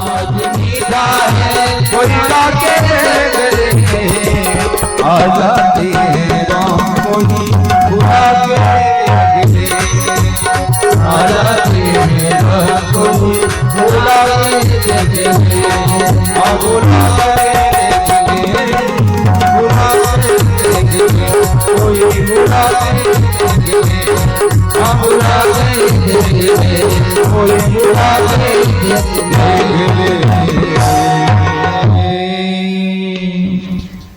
आज मीठा है कोई लाके गले आ जाते हैं राम कोई बुला के गले आ जाते हैं राम कोई बुला के गले आ बुला के गले बुला के गले कोई बुला के गले आ बुला के गले कोई बुला के गले।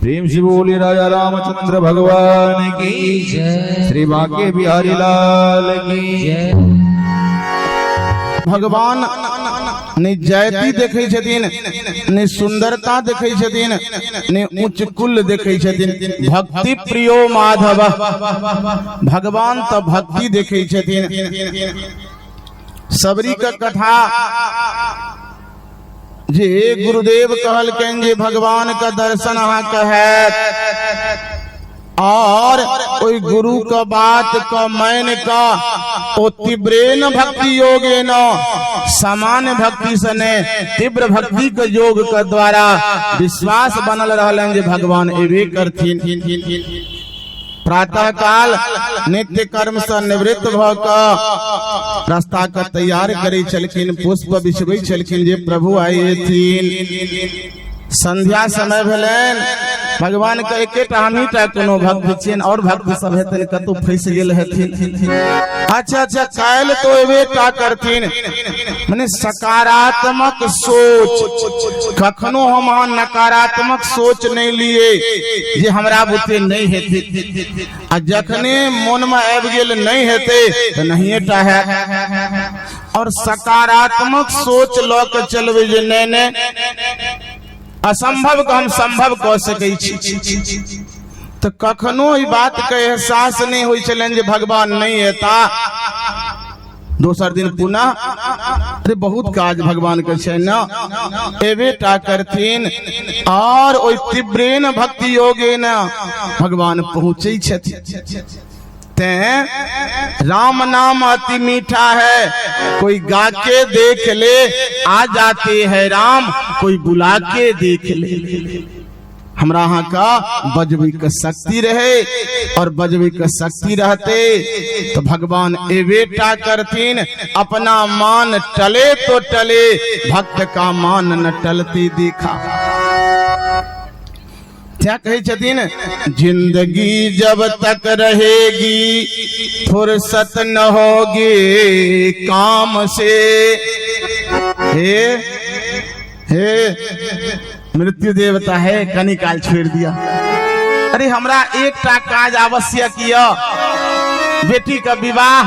प्रेम से बोले राजा रामचंद्र भगवान की जय, श्री बांके बिहारी लाल की जय। भगवान ने जयती देखे छथिन, ने सुंदरता देखे छथिन, ने उच्च कुल देखे छथिन। भक्ति प्रियो माधव, भगवान तो भक्ति देखे छथिन। सबरी का कथा जे गुरुदेव कहल केन जे भगवान का दर्शन हाँ कहे और कोई गुरु का बात का मैन का ओ तीव्रेन भक्ति योगे न सामान्य भक्ति सने तीव्र भक्ति के योग के द्वारा विश्वास बनल रहलन जे भगवान एवे करथिन। प्रातः काल नित्य कर्म से निवृत्त भक रास्ता का तैयार करे चलखिन, पुष्प बिछबै छलखिन जे प्रभु आए थीन। संध्या समय भेलन, भगवान का एकेटा हमहीटा कोनो भक्त छियन और भक्त सब हेतन कतौ फंस गेल हथिन। अच्छा कायल तो एवेटा करथिन, माने सकारात्मक सोच। कखनो हम नकारात्मक सोच नहीं लिए जे हमरा बुते नहीं हेते, आ जखने मन में आबि गेल नहीं हेते तो नहिएटा है। और सकारात्मक सोच ल के चलबे जे नहीं असंभव को हम संभव कह सकै छी, तो कखनो ई बात के एहसास नहीं होई छलन जे भगवान नहीं हेता। दोसर दिन पुनः अरे बहुत काज भगवान के छै न एवेटा करथिन और ओइ तीव्रेन भक्ति योगे न भगवान पहुँचे छथिन। राम नाम अति मीठा है, कोई गा के देख ले आ जाते हैं राम, कोई बुला के देख ले। हमरा यहाँ का बजबी का शक्ति रहे और बजबी का शक्ति रहते तो भगवान एवेटा करथिन। अपना मान टले तो टले, भक्त का मान न टलते देखा। क्या कहे छथिन, जिंदगी जब तक रहेगी फुर्सत न होगी काम से। हे मृत्यु देवता है, कनिकाल छोड़ दिया। अरे हमरा एक टा काज आवश्यक किया, बेटी का विवाह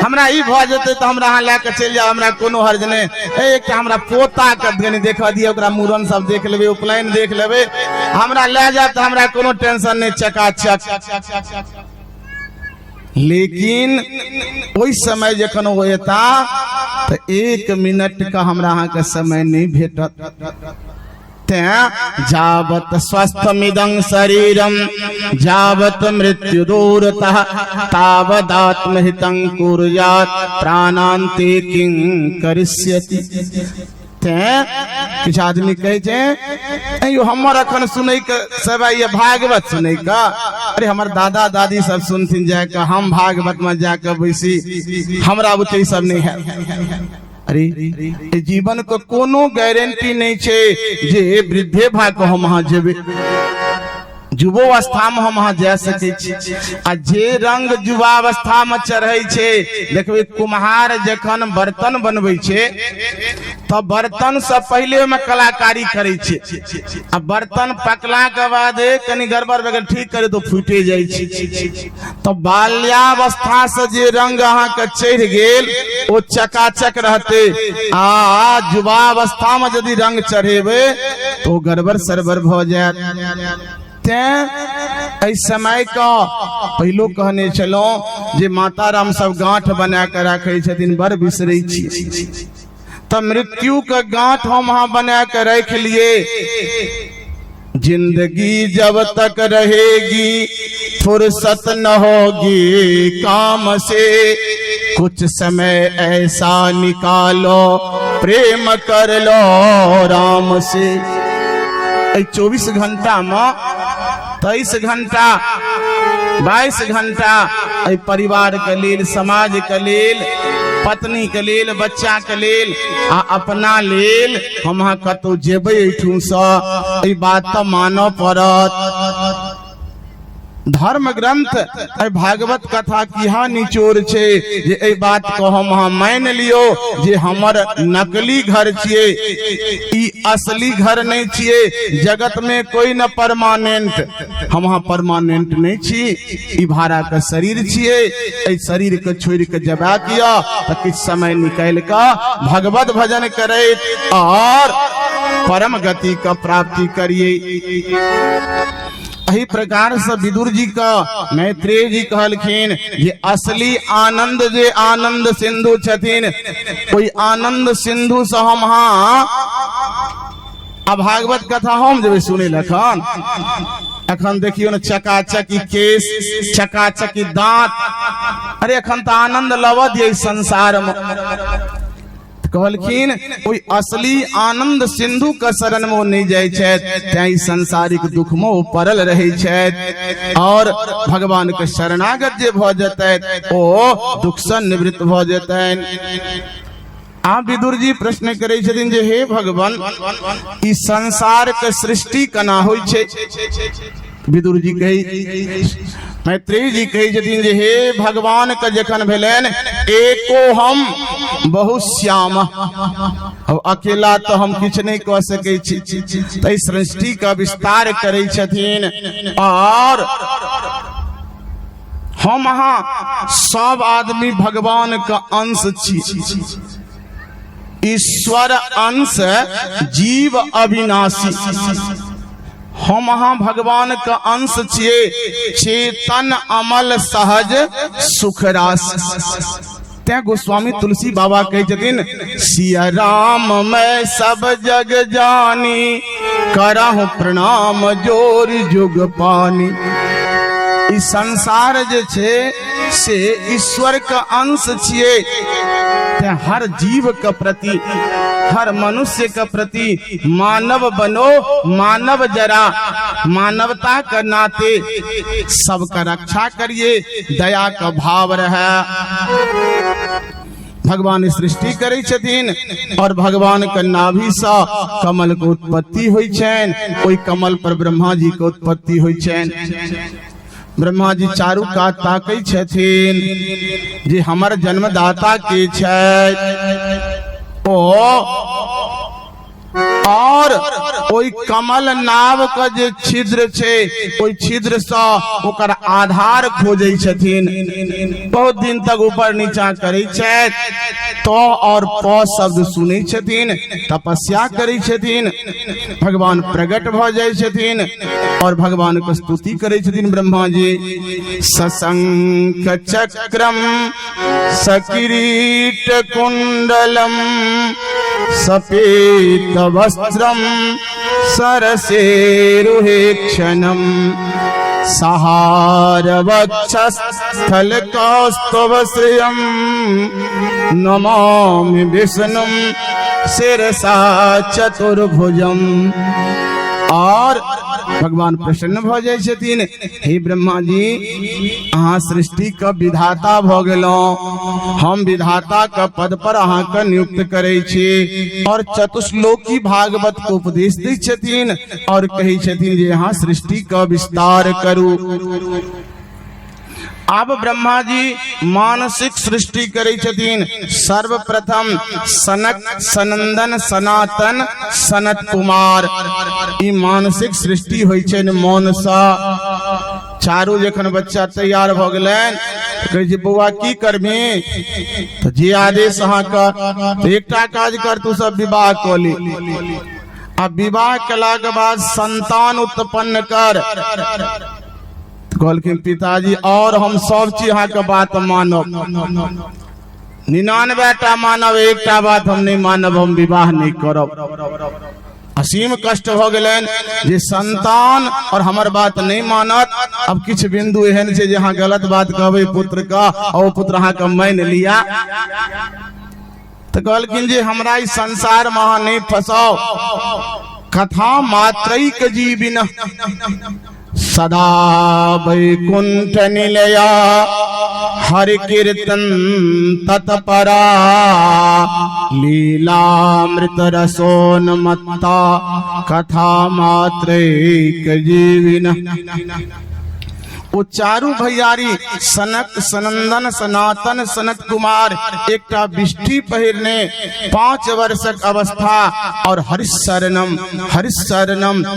हमरा ई भ जते तो हमरा यहाँ लेके चल जाओ, हमरा कोनो हर्ज नहीं। एक हमरा पोता के धनी देखा दिया, ओकरा मूरन सब देख लेबे, उपनयन देख लेबे, हमरा ले जाए तो हमरा कोनो टेंशन नहीं, चकाचक। लेकिन ओई समय जखन होता तो 1 मिनट का हमरा यहाँ के समय नहीं भेटत। जावत स्वस्थमिदं शरीरम जावत मृत्यु दूरतः तावदात्महितं कुर्यात् प्राणान्ते किं करिष्यति। किछ आदमी कहे छे यो हमर अखन सुनै के सब ये भागवत सुनै का। अरे हमर दादा दादी सब सुनथिन जाय के, हम भागवत में जाके बैसी, हमरा बुते सब नहीं है। अरे जीवन को कोनो गारंटी नहीं छे जे वृद्धे भाग को हम वहां जेबे, युवावस्था में हम वहां जा सके छी। आ जे रंग युवावस्था में चढ़े छे, देखबे कुम्हार जखन बर्तन बनबै छे तो बर्तन से पहले में कलाकारी करे छे, आ बर्तन पकला के बाद कनी गड़बड़ बगल ठीक करे तो फूटे जाय छे। तो बाल्यावस्था से जे रंग अहाँ के चढ़ गेल वो चकाचक रहते, आ युवावस्था में यदि रंग चढ़ेबे तो गड़बड़ सरबर भ जाए। समय का पहलो कहने चलो जे माता राम सब गांठ बना के रखे छथिन, बड़ बिसरै छी। तो मृत्यु का गांठ हम वहां बना के रख लिए। जिंदगी जब तक रहेगी फुर्सत न होगी काम से, कुछ समय ऐसा निकालो प्रेम कर लो राम से। 24 घंटा में 23 घंटा 22 घंटा परिवार के लेल, समाज के लेल, पत्नी के लेल, बच्चा के लेल आ अपना लेल हम कतौ जेबै एठू से बात तो मानो पड़त। धर्म ग्रंथ भागवत कथा किहा निचोर छे जे ए बात को हम मान लियो जे हमर नकली घर छिए, ई असली घर नहीं छिए। जगत में कोई न परमानेंट, हम परमानेंट नहीं छी, ई भाड़ा का शरीर छिए। ए शरीर के छोड़ के जबा किया तो कुछ समय निकाल का भगवत भजन करे और परम गति का प्राप्ति करिए। यही प्रकार से विदुर जी का मैत्रेय जी कहलखिन ये असली आनंद जे आनंद सिंधु छथिन, कोई आनंद सिंधु से हम भागवत कथा हम जब सुने लखन अखन देखियो न चकाचकी केस, चकाचकी दांत, अरे अखन तो आनंद लवत ये संसार में। कहलखिन कोई असली आनंद सिंधु का शरण में नहीं जाय छै, संसारिक दुख में पड़ल रहे छै और भगवान के शरणागत जे भ जेतै ओ दुख से निवृत्त भ जेतै। आप विदुर जी प्रश्न करे छथिन जे हे भगवान ई संसार के सृष्टि केना होय छै। विदुर जी कही, मैत्रेय जी कही छथिन जे हे भगवान के जखन भेलन एको हम बहुत श्याम, अब अकेला तो हम किछ नहीं कह सकै छी, तै सृष्टि का विस्तार करे छथिन और हम सब आदमी भगवान का अंश छी। ईश्वर अंश जीव अविनाशी, हम भगवान का अंश छिए, चेतन अमल सहज सुख रास। ते गोस्वामी तुलसी बाबा कहे छथिन सिया राम मैं सब जग जानी, करहु प्रणाम जोर जुग पानी। इस संसार जे छे से ईश्वर का अंश छिए, हर जीव के प्रति, हर मनुष्य के प्रति मानव बनो, मानव जरा, मानवता के नाते सबका रक्षा करिए, दया का भाव रहे। भगवान सृष्टि करे छथिन और भगवान के नाभि से कमल के उत्पत्ति होय छैन, ओई कमल पर ब्रह्मा जी के उत्पत्ति होय छैन। ब्रह्मा जी चारू कात ताकै छथिन जे हमर जन्मदाता के छै ओ, और ओई कमल नाव का जे छिद्र छे ओई छिद्र से ओकर आधार खोजे छथिन। बहुत दिन तक ऊपर नीचा करे छै तो और प शब्द सुनै छथिन, तपस्या करे छथिन, भगवान प्रकट भ जाय छथिन और भगवान को स्तुति करे छथिन। ब्रह्मा जी सशंख चक्रम सकिरीट कुंडलम सपेत वस्त्रम सरसेरुहेक्षणम सहार वक्षस्थल कौस्तुभ श्रियम नमामि विष्णुम शिरसा चतुर्भुजम। और भगवान प्रसन्न भ जाय छथिन, हे ब्रह्मा जी अहाँ सृष्टि का विधाता भ गेलौं, हम विधाता का पद पर अहाँ का नियुक्त करे छी। और चतुश्लोकी भागवत को उपदेश दै छथिन और कही छथिन जे अहाँ सृष्टि का विस्तार करू। अब ब्रह्मा जी मानसिक सृष्टि करे छथिन। सर्वप्रथम सनक सनंदन सनातन सनत कुमार ई मानसिक सृष्टि होय छै मौन सा। चारू जखन बच्चा तैयार भ गेलन कहे छै बौआ की करबी, तो जे आदेश अहाँ का एकटा काज कर, तू सब विवाह क ली। अब विवाह केला के बाद संतान उत्पन्न कर। कहलखिन पिताजी और हम सब चीज अहाँ के बात मानब, 99टा मानब, एकटा बात हम नहीं मानब, हम विवाह नहीं करब। असीम कष्ट हो गलन जे संतान और हमर बात नहीं मानत। अब किछ बिंदु एहन छै जहां गलत बात कहबे पुत्र का और पुत्र अहाँ के मान लिया तो कहलखिन जे हमरा इस संसार में अहाँ नहीं फसाओ, कथा मात्रैक जीविन सदा वैकुंठ निलया हरि कीर्तन तत्परा लीलामृत रसोन्मत्ता कथा मात्रैक जीविन। वो चारू भैयारी सनक सनंदन सनातन सनत कुमार एक बिष्टी पहिरने 5 वर्षक अवस्था और हरिशरणम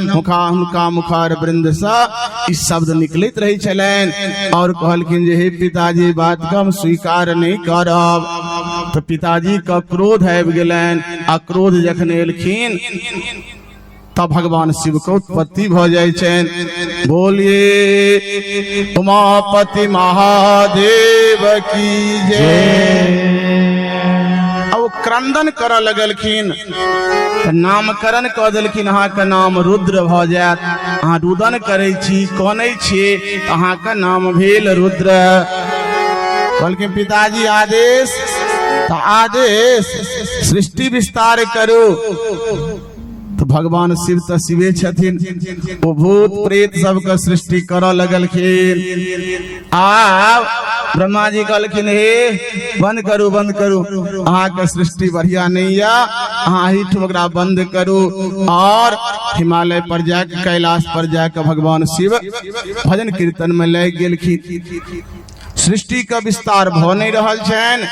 मुखा मुखार वृंद सा इस शब्द निकलित रही छलन और कहलखिन जे हे पिताजी बात का हम स्वीकार नहीं करब। तो पिताजी का क्रोध आबि गेलन आ क्रोध जखन एलखिन तब भगवान शिव को उत्पत्ति भ जाय छन। बोलिए उमापति महादेव की जय। अब क्रंदन कर लगलखिन, नामकरण कह देलखिन अहाँ के नाम रुद्र भ जायत। अहाँ रुदन करे छी कने छी अहाँ के नाम भेल रुद्र। कहलखिन पिताजी आदेश तो आदेश सृष्टि विस्तार करो। तो भगवान शिव तो शिवे छथिन, वो भूत प्रेत सबके सृष्टि कर लगलखिन। आब ब्रह्मा जी कहलखिन हे बंद करू अहाँ के सृष्टि बढ़िया नहीं है, अहाँ ही ठुमकरा बंद करू। और हिमालय पर जाके कैलाश पर जाके भगवान शिव भजन कीर्तन में लग गेलखिन। सृष्टि का विस्तार भ नहीं रहल छन।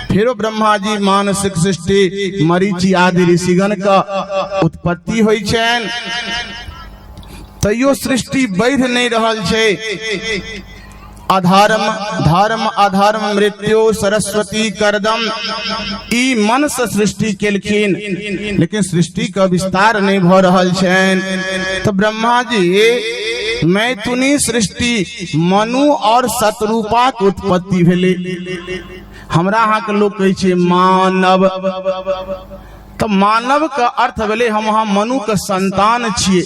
फिर ब्रह्मा जी मानसिक सृष्टि मरीचि आदि ऋषिगण का उत्पत्ति होई छन, तैयो सृष्टि बढ़ नहीं रहल छे। अधर्म धर्म अधर्म मृत्यु सरस्वती करदम ई मन से सृष्टि केलखिन, लेकिन सृष्टि का विस्तार नहीं भ रहल छन। तो ब्रह्मा जी मैथुनी सृष्टि मनु और शतरूपा के उत्पत्ति भेले। हमरा अहाँ के लोग कहे छे मानव, तो मानव का अर्थ भेले हम वहाँ मनु के संतान छिए।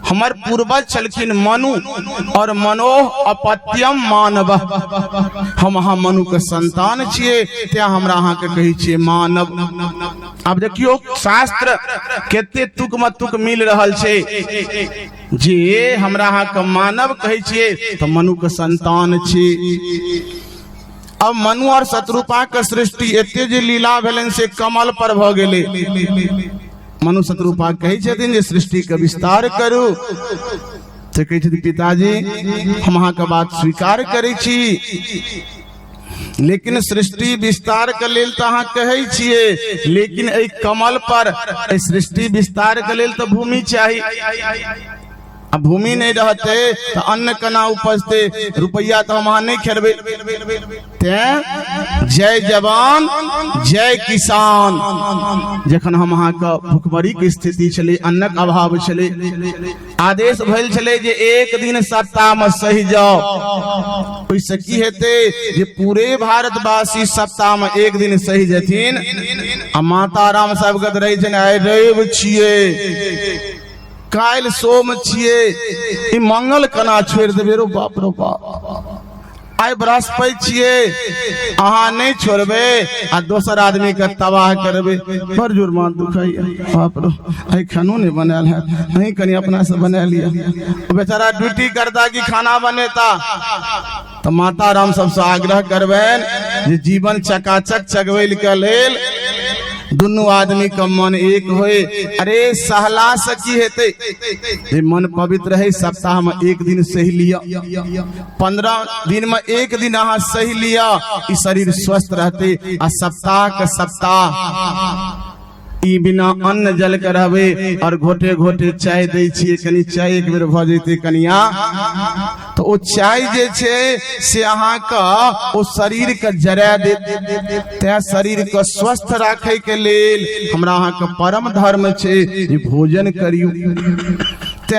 हमार पूर्वज छलखिन मनु और मनो अपत्यम मानव, हम वहाँ मनु के संतान छिए, त्या हमरा अहाँ के कहे छे मानव। अब देखियो शास्त्र केते तुक में तुक मिल रहल छे। जे हमरा अहाँ के मानव कहे छिए तो मनु के संतान छी। अब मनु और शत्रुपा के सृष्टि एते जे लीला भेलन से कमल पर भ गेले। मनु शत्रुपा कहे छथिन जे सृष्टि के विस्तार करू। तो कहे छथिन पिताजी हम अहाँ के बात स्वीकार करे छी, लेकिन सृष्टि विस्तार के लेल तो अहाँ कहे छिए, लेकिन ए कमल पर सृष्टि विस्तार के लेल तो भूमि चाहिए। अब भूमि नहीं रहते तो अन्न कना उपजते, रुपया तो हम नहीं खेरबे। जय जवान जय किसान। जखन हम अहाँ का भुखमरी की स्थिति चले, अन्नक अभाव चले, आदेश भइल चले जे एक दिन सप्ताह में सही जाओ। ओइसे की हेते जे पूरे भारतवासी सप्ताह में एक दिन सही जथिन। आ माता राम सब गत रही छन आइ रवि छिए, काल सोम छिए, ई मंगल कना छोड़ देबे रो बाप रो बाप। आइ बृहस्पति छिए अहाँ नहीं छोड़बे आ दोसर आदमी के तबाह करबे, बड़ जोर मान दुखाई बाप रो। आई खानो नहीं बनाल है, नहीं कनी अपना से बना लिया। बेचारा ड्यूटी करता कि खाना बनेता। तो माता राम सबसे आग्रह करबेन जे जीवन चकाचक चगवैल के लेल दुनू आदमी का मन एक होए। अरे सहला सकी हेते जे मन पवित्र रहे। सप्ताह में एक दिन सही लिया, 15 दिन में एक दिन अहाँ सही लिया, इस शरीर स्वस्थ रहते। आ सप्ताह का सप्ताह ई बिना अन्न जल के रहबे और घोटे घोटे चाय दै छिए, कनी चाय एक बेर भ जैते कनिया तो ओ चाय जे छे से अहाँ का ओ शरीर के जरा दे। ते शरीर के स्वस्थ राखे के लेल हमरा अहाँ के परम धर्म छे जे भोजन करियो। ते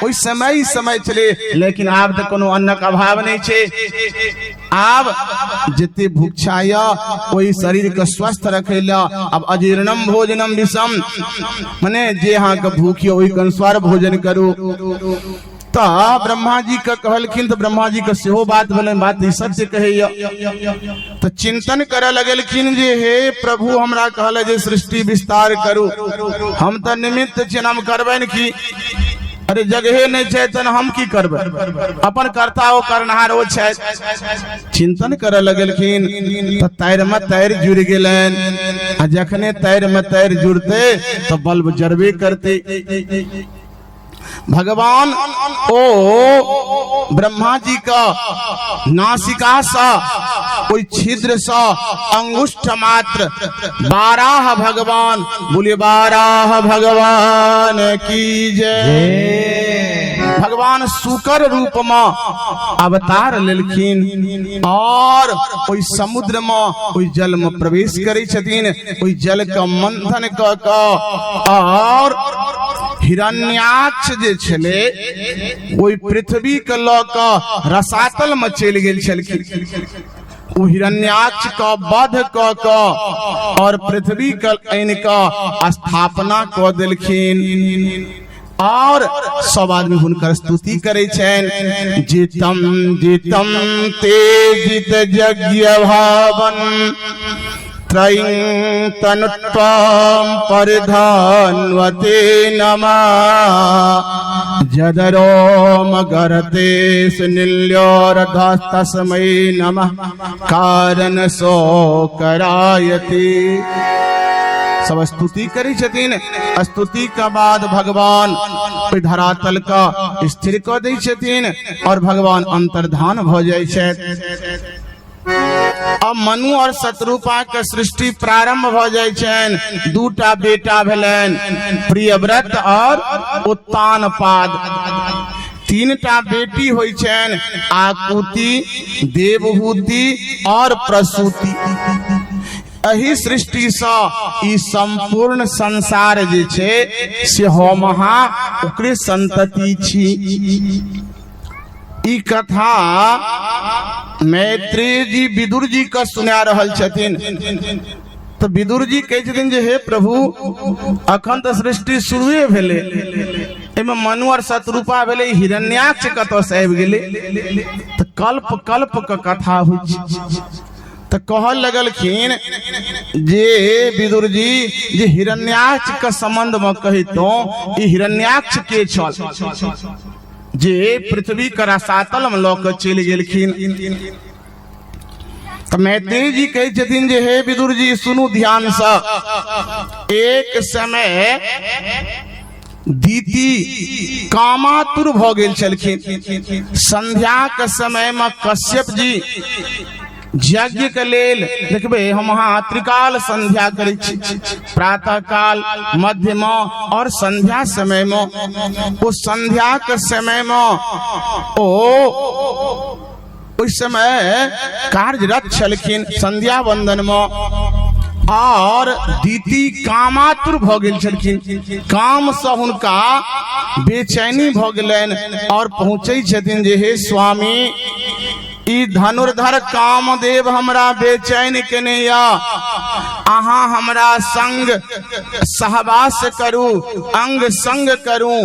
ओइ समय चले, लेकिन आब तो कोनो अन्नक अभाव नहीं छे। अब जितने भूक्षा वही शरीर के स्वस्थ रखेला। अब अजीर्णम भोजनम विषम, मने जे हाँ के भूखिय वही के अनुसार भोजन करू। तो ब्रह्मा जी का कहलखिन तो ब्रह्मा जी का सेहो बात भले, बात सत्य कहे। तो चिंतन करे लगलखिन जे हे प्रभु हमरा कहले जे सृष्टि विस्तार करू, हम तो निमित्त छिन, हम करबैन की? अरे जगहे नहीं छै तन हम की करबै, अपन करता ओ करनहार ओ छै। चिंतन करे लगलखिन तो तैर में तैर जुड़ गेलन। आ जखने तैर में तैर जुड़ते तो बल्ब जरबे करते। भगवान ओ ब्रह्मा जी का नासिका सा कोई छिद्र सा अंगुष्ठ मात्र 12 भगवान, बोले 12 भगवान की जय। भगवान शुकर रूप में अवतार लेलखिन और कोई समुद्र में कोई जल में प्रवेश करे छथिन, कोई जल का मंथन क और हिरण्याक्ष जे छले कोई पृथ्वी के लऽ कऽ रसातल में चलि गेल छलखिन। ओ हिरण्याक्ष का वध क और पृथ्वी के आनि कऽ स्थापना क देलखिन। और सब आदमी हुनकर स्तुति करे छनि। जितम जितम तेजित यज्ञ भावन त्रयं तनुत्वं परिधान्वते नमः। जदरोम गरते सुनिल्योरधस्तस्मै नमः कारण सो करायति। सब स्तुति करी छथिन। स्तुति का बाद भगवान धरातल का स्थिर क दै छथिन और भगवान अंतर्धान भ जाइ छथि। अब मनु और शत्रुपा के सृष्टि प्रारंभ भ जाइ छनि। दूटा बेटा भेलनि, प्रियव्रत और उत्तानपाद। 3टा बेटी होइ छनि, आकुति, देवहूति और प्रसूति। एही सृष्टि सँ ई संपूर्ण संसार जे छै से हम अहाँ ओकरे संतति छी। ई कथा मैत्रेय जी विदुर जी का सुना रहल छथिन। तो विदुर जी कहै छथिन जे हे प्रभु अखन तो सृष्टि शुरुए भेले, एमे मनु और शत्रुपा भेले, हिरण्याक्ष कतऽ से आबि गेले? तो कल्प कल्प का कथा होइ छै। तो कहल लगलखिन जे विदुर जी जे हिरण्याक्ष के संबंध में कहितो ई हिरण्याक्ष के छल जे पृथ्वी के रसातल में लऽ कऽ चलि गेलखिन। तो मैत्रेय जी कहै छथिन जे हे विदुर जी सुनू ध्यान से। एक समय दीति कामातुर भ गेल छलखिन। संध्या के समय में कश्यप जी यज्ञ के लेल देखबे हम अहाँ त्रिकाल संध्या करै छी, प्रातः काल, मध्य में और संध्या समय में। वो संध्या के समय में उस समय कार्यरत छलखिन संध्या वंदन में। और दीति कामातुर भ गेल छलखिन। काम से हुनका बेचैनी भ गेलनि और पहुँचे छथिन जे हे स्वामी ई धनुर्धर कामदेव हमरा बेचैन केने या, अहाँ हमरा संग सहवास करू, अंग संग करू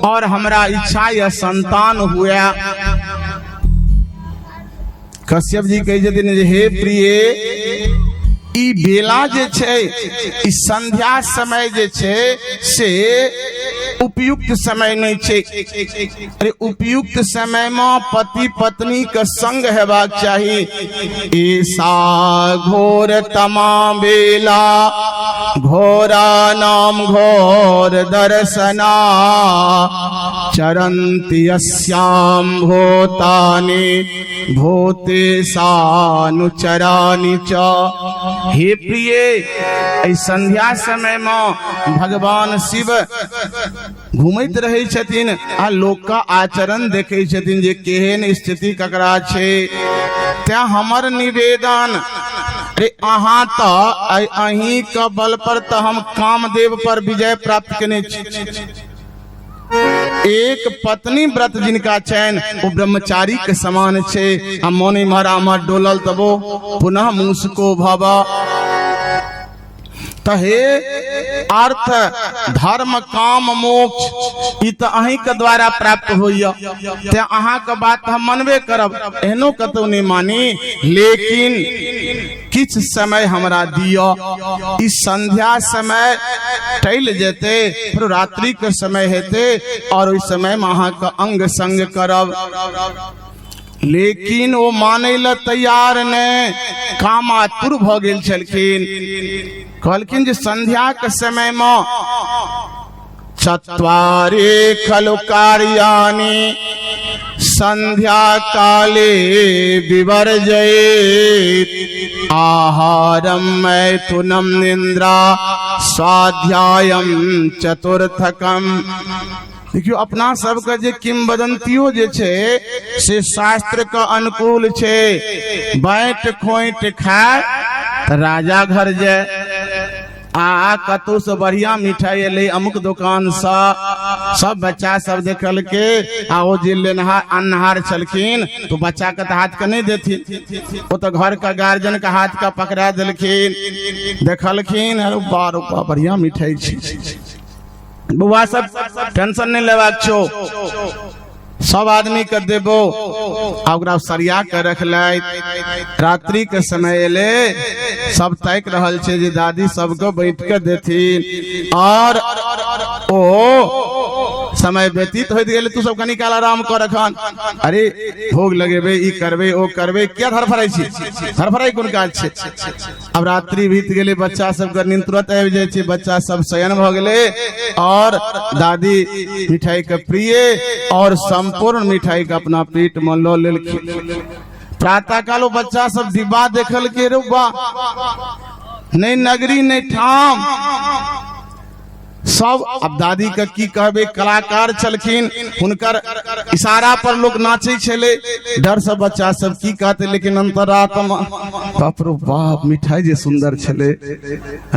और हमरा इच्छा या संतान हुआ। कश्यप जी कहे छथिन जे हे प्रिय ई बेला जे छै, ई संध्या समय जे छै से उपयुक्त समय नहीं छै। अरे उपयुक्त समय में पति पत्नी के संग हेबाक चाही। ऐसा घोर तमा बेला घोरा नाम घोर दर्शना चरंति यस्याम भूतानि भूते सानुचरानि च। हे प्रिय इस संध्या समय में भगवान शिव घूमैत रहे छथिन आ लोक का आचरण देखे छथिन जे केहन स्थिति ककरा छै। त्या हमर निवेदन रे अहाँ तो अहीं के बल पर तो हम कामदेव पर विजय प्राप्त केने छी। एक पत्नी व्रत जिनका चैन वो ब्रह्मचारी के समान छे। आ मोनी मारा मत डोलल तबो पुनः मुस्को भवा। तहे अर्थ धर्म काम मोक्ष ई तो अहीं के द्वारा प्राप्त होइया। ते अहाँ के बात हम मनबे करब, एहनो कतौ नहीं मानी, लेकिन किछ समय हमरा दिया। इस संध्या समय टल जेते, फिर रात्रि के समय हेते और उस समय में अहाँ के अंग संग करब। लेकिन वो माने ला तैयार ने, कामातुर भ गेल छलखिन। कहलखिन जे संध्या के समय में चत्वारे खलु कार्याणि संध्या काले विवर्जयेत् आहारम मैथुनम निद्रा स्वाध्यायम चतुर्थकम। देखियो अपना सबके जे किंवदंतियों जे छे से शास्त्र के अनुकूल छे। बैठ खोइट खाए त राजा घर जाए, आ कतौ से बढ़िया मिठाई ले अमुक दुकान सा, सब बच्चा सब देखल के आ ओ जे लेनहार अन्नहार छलखिन तो बच्चा के तो हाथ के नहीं देथिन, वो तो घर का गार्जियन का हाथ का पकड़ा देलखिन। देखलखिन अरे बार बढ़िया मिठाई छी, बुआ सब टेंशन नहीं लेबाक छो, सब आदमी के देबो। ओकरा सरिया के रखलैत। रात्रि के समय एले, सब ताक रहल छे जे दादी सबको बैठ के देथिन। और ओ समय व्यतीत होइत गेले, तू सब कनी काल आराम कर रखन। अरे भोग लगेबे, ई करबे ओ करबे, क्या धरफराई छी? धरफराई कोन काज छे? अब रात्रि बीत गेले, बच्चा सब के नींद तुरंत आबि जाय छे, बच्चा सब शयन भ गेले और दादी मिठाई के प्रिय और संपूर्ण मिठाई के अपना पेट में लो लेलखिन। प्रातः कालो बच्चा सब डिब्बा देखल के रुबा, नहीं नगरी नहीं ठाम, सब। अब दादी का की कहबे, कलाकार छलखिन, हुनकर इशारा पर लोग नाचे छले। डर से बच्चा सब की कहते, लेकिन अंतरात्मा बाप रो बाप मिठाई जे सुंदर छले।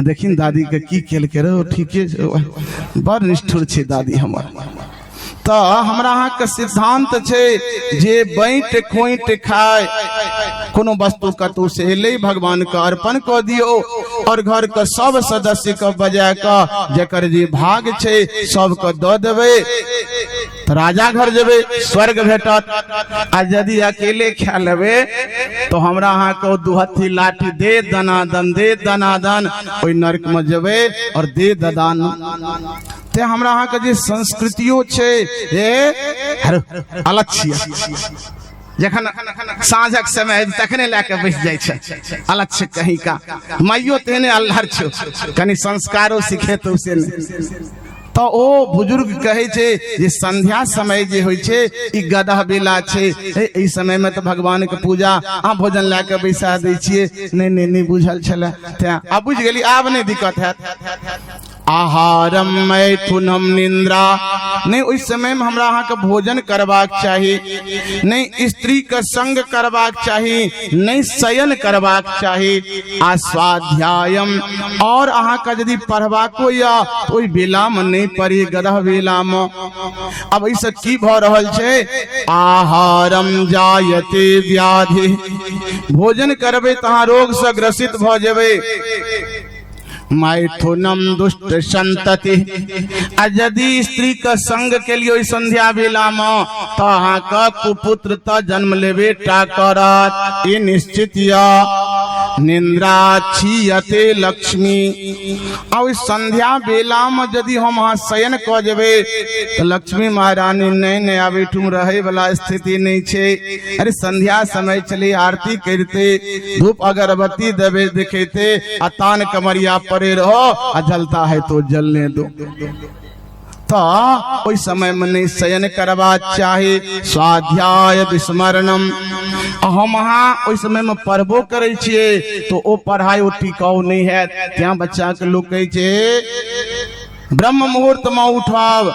देखिन दादी के की केल के रो, ठीके बड़ निष्ठुर छे दादी हमर। तो हमरा अहाँ के सिद्धांत छे जे बैठ खोइट खाए, कोनो वस्तु कतौ से ले भगवान के अर्पण कर दियो और घर के सब सदस्य के बजा के जेकर जे भाग छे सब के द देबे, तो राजा घर जेबे, स्वर्ग भेटत। आ यदि अकेले खा लेबे तो हमरा अहाँ के दुहत्थी लाठी दे दनादन, दे दनादन, ओइ नरक में जेबे और दे ददान। ते हमरा अहाँ के जे संस्कृतियों छे अलग छियै। जखन साँझक समय तखने लेके बैठ जाय छै, अलग छै कहीं का। माइयो तेने अल्हर छो, कनी संस्कारो सिखेतो से ने। तो ओ बुजुर्ग कहे छे जे संध्या समय जे होय छे ई गदह बेला छे, ई समय में तो भगवान के पूजा आ भोजन लेके बैसा दै छियै। नहीं बुझल छले, अब बुझ गेली, आब नहीं दिक्कत है। आहारम मैथुनम निद्रा, नहीं उस समय में हमरा अहाँ के भोजन करबाक चाहिए, नहीं स्त्री के संग करबाक चाहिए, नहीं शयन करबाक चाहिए। आ स्वाध्यायम, और अहाँ का यदि पढ़बाको या तो ओइ बेला में नहीं पढ़ी, गदह बेला में। अब ऐसे की भ रहल छे, आहारम जायते व्याधि, भोजन करबे तहाँ रोग से ग्रसित भ जेबे। मैथुनम दुष्ट संतति, यदि स्त्री का संग के लिए संध्या बेला में तो अहाँ का कुपुत्र तो जन्म लेबे टा करत, ये निश्चित या। निंद्रा छियते लक्ष्मी, और संध्या बेला में यदि हम अहाँ शयन क जेबे तो लक्ष्मी महारानी नहीं आबे, तुम रहे वाला स्थिति नहीं छे। अरे संध्या समय चले, आरती करते, धूप अगरबत्ती देवे दिखेते, अतान कमरिया परे रहो, जलता है तो जलने दो। तो ओइ समय में नहीं शयन करवा चाहे। स्वाध्याय विस्मरणम, हम अहाँ ओइ समय में पढ़बो करे छिए तो ओ पढ़ाई ओ टिकाऊ नहीं है। त्या बच्चा के लोग कहे छे ब्रह्म मुहूर्त में उठाव,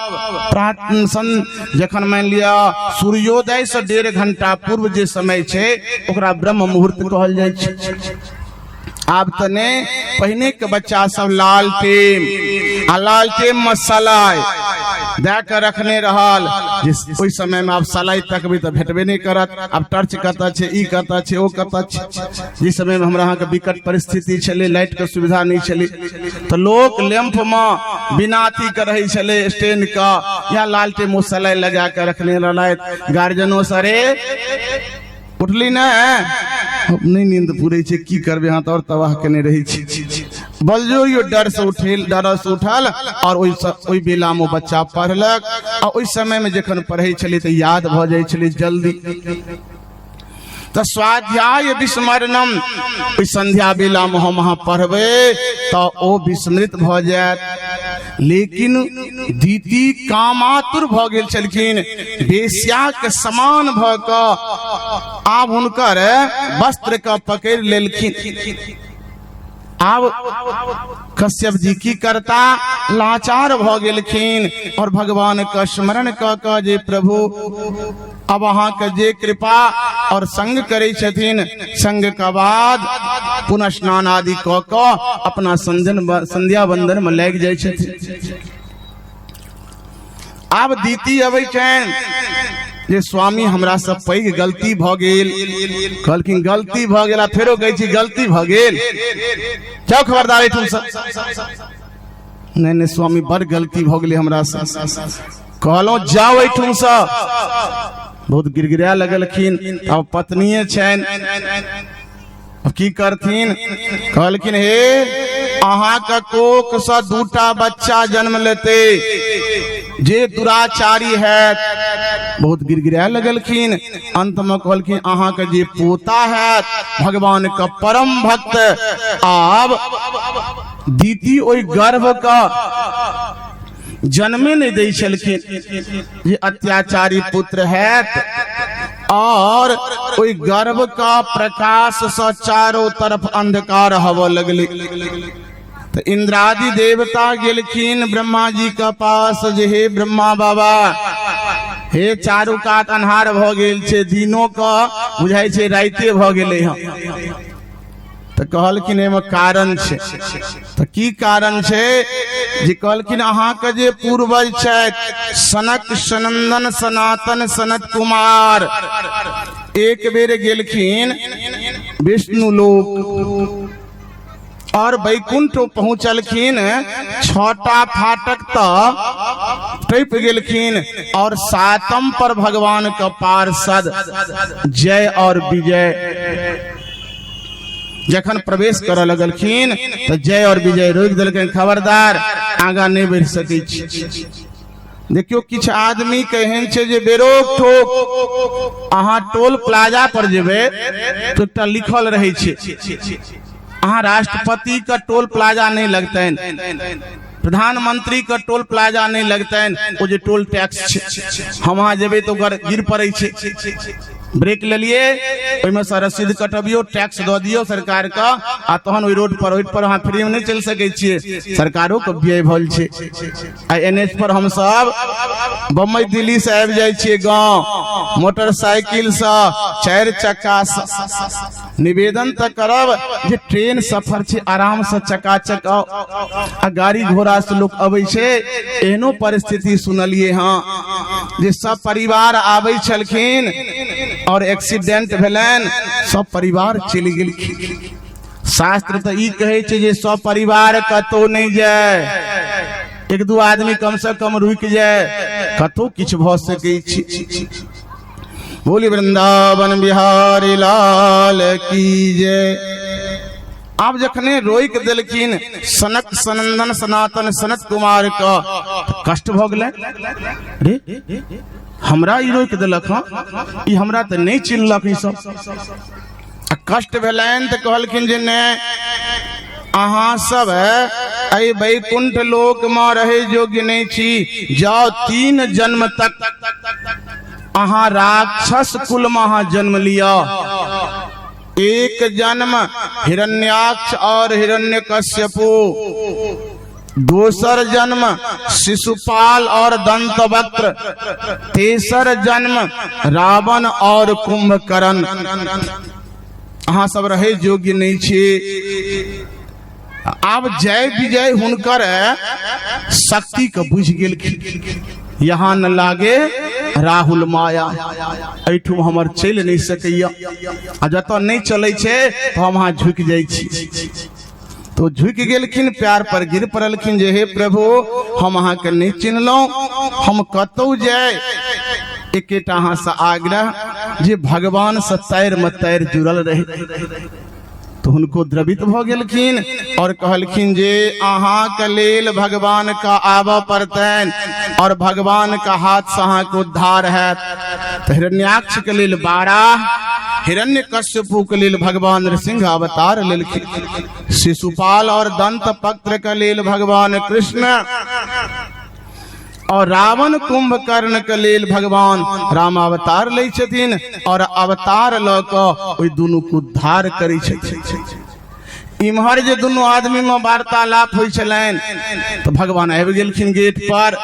जखन मान लिया सूर्योदय से 1.5 घंटा पूर्व जे समय छे ओकरा ब्रह्म मुहूर्त कहल जाय छे। आब तने पहिने के बच्चा सब लालटेन में सलाय दे कर रखने रहल। जिस ओइ समय में आप सलाई तक भी तो भेटबे नहीं करत। अब टर्च कता छे, ई कता छे, ओ कता छे। जिस समय में हमरा के विकट परिस्थिति चले, लाइट के सुविधा नहीं चले, तो लोग लैंप में बिना अथी कर रही चले स्टैंड का या लालटेन में सलाई लगा कर रखने रहल। गार्जियनो सरे उठली ना, नहीं नींद पूरे छे, की करबे, हाथ और तबाह करने रही छे। बलजोरियो डर से उठल और ओइ बेला में बच्चा पढ़लक। और ओइ समय में जखन पढ़े छले तो याद भ जाय छले जल्दी। तो स्वाध्याय विस्मरणम, संध्या बेला में हम वहां पढ़बे तो ओ विस्मृत भ जायत। लेकिन दीदी कामातुर भ गेल छलखिन, बेश्या के समान भ क आब हुनकर वस्त्र का पकड़ लेलखिन। आब कश्यप जी की करता, लाचार भ गेलखिन और भगवान का स्मरण क जे प्रभु अब अहाँ के जे कृपा और संग करे छथिन, संग का बाद पुनः स्नान आदि क अपना संध्या वंदन में लग जाय छथिन। आब दीति अबै छनि जे स्वामी हमरा से पैघ गलती भ गेल। कहलखिन गलती भ गेला, फेरो कहै छी गलती भ गेल, जाओ खबरदार एठुम से। नहीं स्वामी बड़ गलती भ गेलै हमरा से। कहलहुं जाओ एठुम से। बहुत गिरगिरा लगलखिन। अब पत्निये छनि, अब की करथिन? कहलखिन हे अहाँ का कोख से दूटा बच्चा जन्म लेते, जे दुराचारी है। बहुत गिरगिरा लगलखिन। अंत में कहलखिन अहाँ के जे पोता है भगवान का परम भक्त। आब दीदी ओइ गर्भ का जन्मे नहीं दे छलखिन ये अत्याचारी पुत्र है। और ओइ गर्भ का प्रकाश से चारों तरफ अंधकार हवा लगले। तो इंद्रादि देवता गेलखिन ब्रह्मा जी का पास जे हे ब्रह्मा बाबा, हे चारू कात अन्हार भ गेल छे, दिनो का बुझाई छे राइते भ गेले हँ। तो कहलखिन एमे कारण छे। तो की कारण छे? जे कहलखिन अहाँ के जे पूर्वज छथि सनक सनंदन सनातन सनत कुमार, एक बेर गेलखिन विष्णु लोक और वैकुंठ पहुंचलखिन। छठा फाटक तक टप गेलखिन और सातम पर भगवान का पार्षद जय और विजय जखन प्रवेश कर लगलखिन तो जय और विजय रोक दिलखिन, खबरदार आगा नहीं बढ़ सकै छी। देखियो किछ आदमी कहन छे जे बेरोक ठोक अहाँ टोल प्लाजा पर जेबे तो एकटा लिखल रहे छे अहाँ राष्ट्रपति का टोल प्लाजा नहीं लगतैन, प्रधानमंत्री का टोल प्लाजा नहीं लगतैन, वो जो टोल टैक्स हम वहां जेबे तो गिर पड़े छे। ब्रेक ले लिए ओइमे से रसीद कटबियो, टैक्स दो दियो सरकार का, आ तहन ओइ रोड पर अहाँ फ्री में नहीं चल सके छिए, सरकारों को व्यय भल छे। आ एनएच पर हम सब बम्बई दिल्ली से आबि जाय छिए गांव मोटरसाइकिल से, चार चक्का से। निवेदन त करब जे ट्रेन सफर छे आराम से चकाचक आ गाड़ी घोड़ा से लोग अबै छे। एहनो परिस्थिति सुनलिए हां जे सब परिवार आबै छलखिन और एक्सीडेंट भेलन, सब परिवार चलि गेल। शास्त्र तो ई कहे छे जे सब परिवार कतो नहीं जाए, एक दो आदमी कम से कम रुक जाए, कतो किछ भ सकै छी। बोली वृंदावन बिहारी लाल की जय। आप जखने रोक दिलखिन सनक सनंदन सनातन सनत कुमार का कष्ट भ गेलै। रे हमरा ई रोक दिलक, हाँ ई हमरा तो नहीं चिन्हलक। ई सब कष्ट भेलैन तो कहलखिन जे ने अहाँ सब अय वैकुंठ लोक में रहे योग्य नहीं छी, जाओ 3 जन्म तक अहाँ राक्षस कुल में अहाँ जन्म लिया। एक जन्म हिरण्याक्ष और हिरण्यकश्यपु, दूसर जन्म शिशुपाल और दंतवक्त्र, तीसर जन्म रावण और कुंभकर्ण। अहाँ सब रहे योग्य नहीं छे। अब जय विजय हुनकर शक्ति के बुझ गेलखिन। यहाँ न लागे राहुल माया, एठू हमर चल नहीं सकैया, आ जत नहीं चले छे तो हम वहां झुक जाइ छी। तो झुक गेलखिन, प्यार पर गिर पड़लखिन जे हे प्रभु हम अहाँ के नहीं चिन्हलौं, हम कतौ जाय। एकेटा अहाँ से आग्रह जे भगवान से तैर में तैर जुड़ल रहे। तो उनको द्रवित भ गेलखिन और कहलखिन जे अहाँ के लेल भगवान का आबा पड़तैन और भगवान का हाथ से अहाँ के उद्धार है। तो हिरण्याक्ष के लेल 12, हिरण्यकश्यपु के लेल भगवान नृसिंह अवतार लेलखिन, शिशुपाल और दंत पत्र के लेल भगवान कृष्ण, और रावण कुंभकर्ण के लेल भगवान राम अवतार ले छथिन और अवतार ल क ओइ दुनू को उद्धार करै छथिन। इम्हर जे दुनू आदमी में वार्तालाप होइ छलैन तो भगवान आबि गेलखिन गेट पर,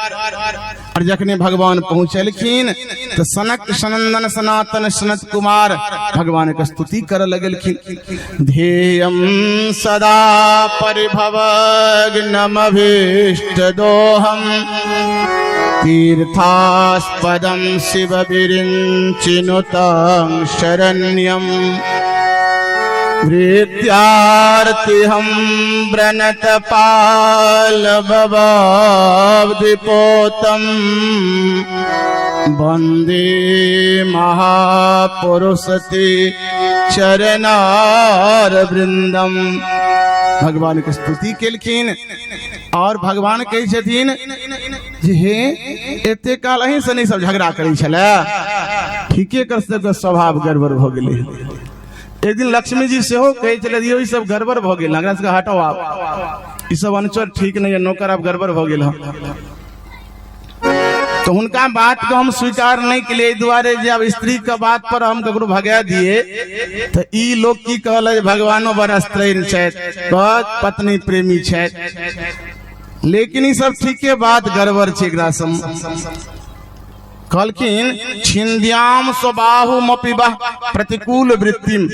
और जखने भगवान पहुंचलखिन तो सनक सनंदन सनातन सनत कुमार भगवान के स्तुति कर लगलखिन। ध्येयम सदा परिभवग्नमभीष्ट दोहम तीर्थास्पदं शिव विरिञ्चिनुतं शरण्यं वृत्यार्तिहं व्रणतपाल भवाब्धिपोतं वन्दे महापुरुषते चरणारविन्दम। भगवान की स्तुति केलखिन और भगवान कहे छथिन जे हे एते काल अहीं से नहीं सब झगड़ा करै छले, ठीके कर सबके स्वभाव गड़बड़ भ गेलै। एक दिन लक्ष्मी जी सेहो कहे चले दियो ई सब गड़बड़ भ गेल, एकरा से हटाओ आप, ई सब अनुचर ठीक नहीं है, नौकर आप गड़बड़ भ गेल। तो उनका बात को हम स्वीकार नहीं के लिए द्वारे जे अब स्त्री का बात पर हम ककरो भगा दिए तो ई लोग की कहल भगवानो बड़ा स्त्रीण छथि, पत्नी प्रेमी छथि, लेकिन ई सब ठीके बात गड़बड़ छै। एकरा कहलखिन छिन्द्याम स्वबाहुमपि वह प्रतिकूल वृत्तिम,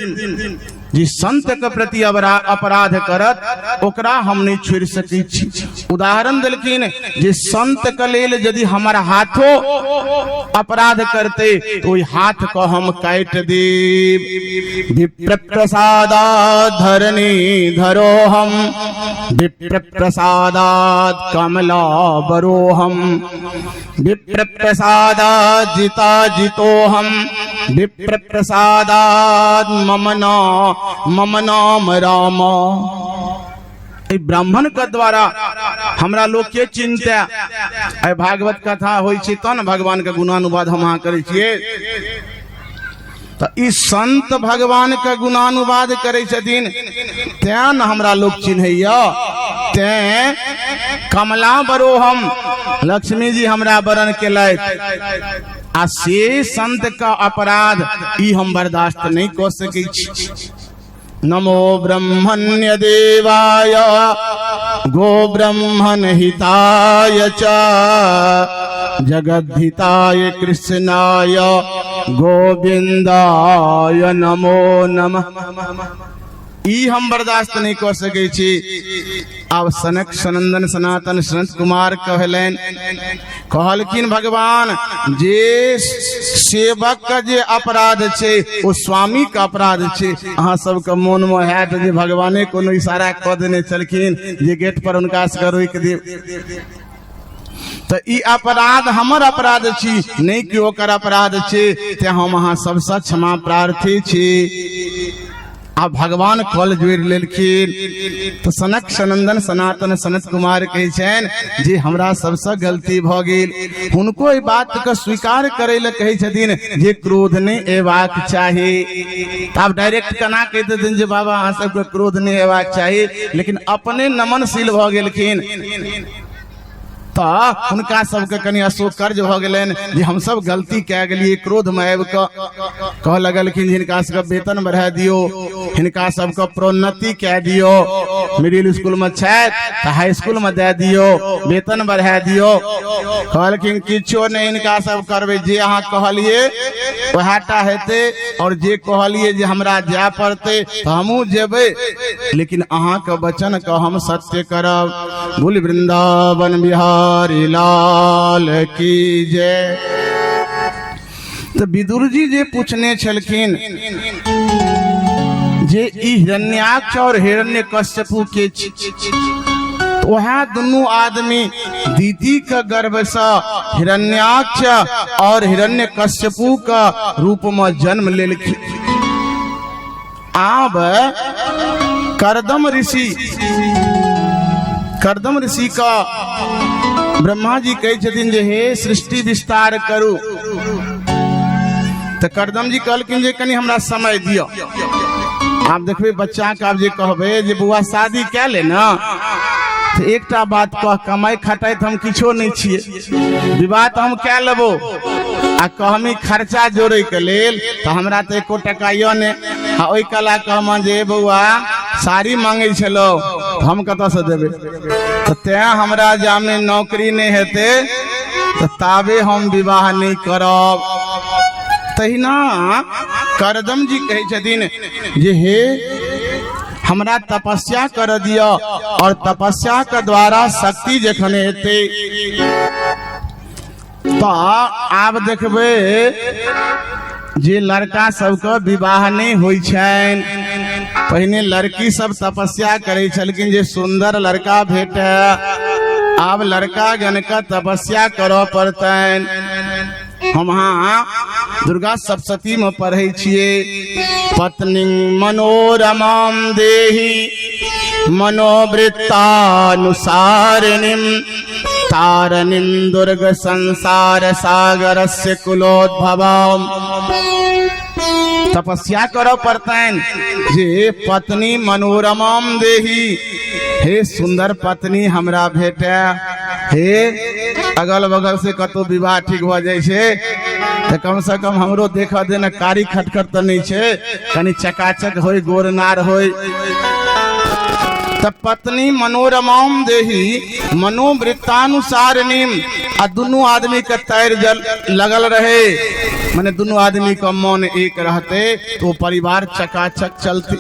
जी संत के प्रति अपराध करत ओकरा हम नहीं छोड़ सकै छी। उदाहरण देलखिन जे संत के लेल यदि हमारा हाथो अपराध करते तो ओइ हाथ को हम काट देब। विप्र प्रसादात् धरणी धरोहम विप्र प्रसादात् कमलाबरोहम विप्र प्रसादात् जिता जितोहम विप्र प्रसादात् मम नाम राम। ब्राह्मण के द्वारा हमरा लोग के चिंता भागवत कथा होइ छै तन भगवान के गुणानुवाद हम अहाँ करै छियै। तो ई संत भगवान के गुणानुवाद करै छथिन तें न हमरा लोग चिन्हैया, तें कमला बरोहम लक्ष्मी जी हमरा वरण केलथि, आ से संत का अपराध ई हम बर्दाश्त नहीं कर सकै छी। नमो ब्रह्मण्य देवाय गो ब्रह्मण हिताय च जगद्धिताय कृष्णाय गोविंदाय नमो नमः। ई हम बर्दाश्त नहीं कर सकै छी। अब सनक सनंदन सनातन सनत कुमार कहलखिन भगवान जे सेवक का जे अपराध छे ओ स्वामी का अपराध छे। अहाँ सबके मोन में हैत जे भगवाने कोनो इशारा क देने छलखिन जे गेट पर हुनका से रोक देब, तो ई अपराध हमर अपराध छी नहीं कि ओकर अपराध छे, ते हम अहाँ सबसे क्षमा प्रार्थी छी। आ भगवान कल जोड़ लेलखिन। तो सनक सनंदन सनातन सनत कुमार कहे छन जे हमरा सबसे गलती भ गेल। हुनको ई बात के स्वीकार करे ले कहे छथिन जे क्रोध नहीं एबाक चाही। तब डायरेक्ट केना कह देथिन जे बाबा अहाँ सबके क्रोध नहीं एबाक चाही, लेकिन अपने नमनशील भ गेलखिन तो हुनका सबके कनि अशोकर्ज भ गेलनि जे हम सब गलती कए गेलिए। क्रोध में आबि कऽ कह लगलखिन हिनका सबके वेतन बढ़ा दियो, हिनका सबके प्रोन्नति कए दियो, मिडिल स्कूल में छथि तो हाई स्कूल में दे दियो, वेतन बढ़ा दियो। कहलखिन किछो नहीं हिनका सब करबै, जे अहाँ कहलिए वएहटा हेतै, और जे कहलिए जे हमरा जाय पड़तै तो हमहूँ जेबै, लेकिन अहाँ के वचन के हम सत्य करब। बोल वृंदावन बिहार बिहारी लाल की जय। तो विदुर जी जे पूछने छलखिन जे ई हिरण्याक्ष और हिरण्यकश्यपु के वह दोनों आदमी दीदी का गर्भ से हिरण्याक्ष और हिरण्यकश्यपु का रूप में जन्म लेलखिन। आब कर्दम ऋषि का ब्रह्मा जी कहे छथिन जे हे सृष्टि विस्तार करू। तो कर्दम जी कहलखिन जे कनी हमरा समय दियो। आप देखबे बच्चा के आप जे कहबे जे बुआ शादी कै ले ना, तो एकटा बात कह कमाई खटाई हम किछो नहीं छिए, विवाह तो हम कै लेबो, आ कहमी खर्चा जोड़े के लेल तो हमरा तो एको टका यो ने। ओई कला कहम जे बउआ साड़ी मांगे छलो हम कत से देबे, तो ते हमरा जामे नौकरी नहीं हेते तो ताबे हम विवाह नहीं करब। तहिना करदम जी कहे छथिन जे हे हमरा तपस्या कर दिया, और तपस्या के द्वारा शक्ति जखन हेते तो आब देखबे जे लड़का सबके विवाह नहीं होइ छन। पहिने लड़की सब तपस्या करे छलखिन जे सुंदर लड़का भेटे, आब लड़का गण का तपस्या करऽ पड़तन। हम हाँ दुर्गा सप्तशती में पढ़े छिए पत्नी मनोरमाम देहि मनोवृत्तानुसारिणीं तारनीं दुर्ग संसार सागरस्य कुलोद्भवम्। तपस्या करो पड़तन जे पत्नी मनोरमाम देहि, हे सुंदर पत्नी हमरा भेटे। हे अगल बगल से कतो विवाह ठीक हो जाए छे तो कम से कम हमरो देखा देना कारी खटखट तो नहीं छे, कनी चकाचक होय गोरनार होय। तब पत्नी मनोरमाम देहि मनोवृत्तानुसारिणीं, आ दोनों आदमी का तैर जल लगल रहे, माने दोनों आदमी का मन एक रहते तो परिवार चकाचक चलती।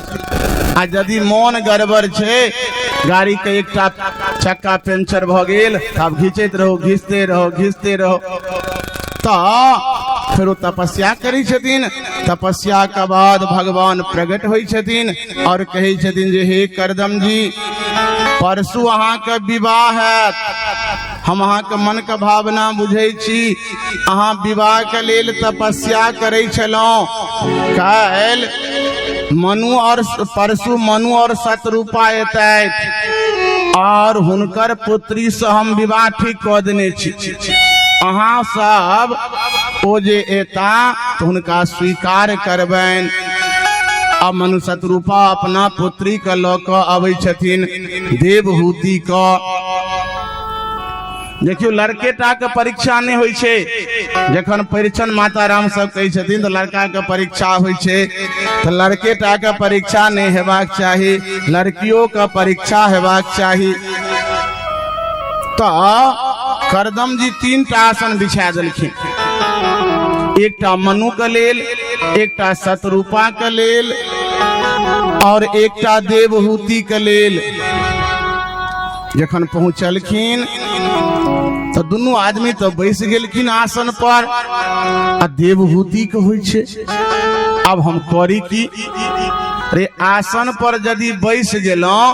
आ यदि मन गड़बड़ छे, गाड़ी के एक चक्का पंचर भ गेल, तब घिंचते रहो तो फिर तपस्या करी छथिन। तपस्या के बाद भगवान प्रकट होइ छथिन और कहे छथिन जे हे करदम जी परसू अहाँ के विवाह है, हम अहाँ के मन के भावना बुझे छी। अहाँ विवाह के लेल तपस्या करे छलौं, काल मनु और परसू मनु और शतरूपा एतैथ और हुनकर पुत्री से हम विवाह ठीक कऽ देने छी। अहाँ सब ओ जे एता तो हुनका स्वीकार करबैन। अब मनु शतरूपा अपना पुत्री के लऽ कऽ अबै छथिन देवहूति का। देखियो लड़के टा के परीक्षा नहीं होइ छे, जखन परिचन माता राम सब कहे छथिन तो लड़का के परीक्षा होइ छे, तो लड़के टा के परीक्षा नहीं हेबाक चाही, लड़कियों का परीक्षा हेबाक चाही। तो करदम जी 3टा आसन बिछा देलखिन, एकटा मनु के लेल, एकटा शतरूपा के लेल और एकटा देवहूति के लेल। जखन पहुंचलखिन तो दोनों आदमी तो बैस गेलखिन आसन पर, आ देवहूति के होइ छे। अब हम करी की, अरे आसन पर यदि बैस गेलौं,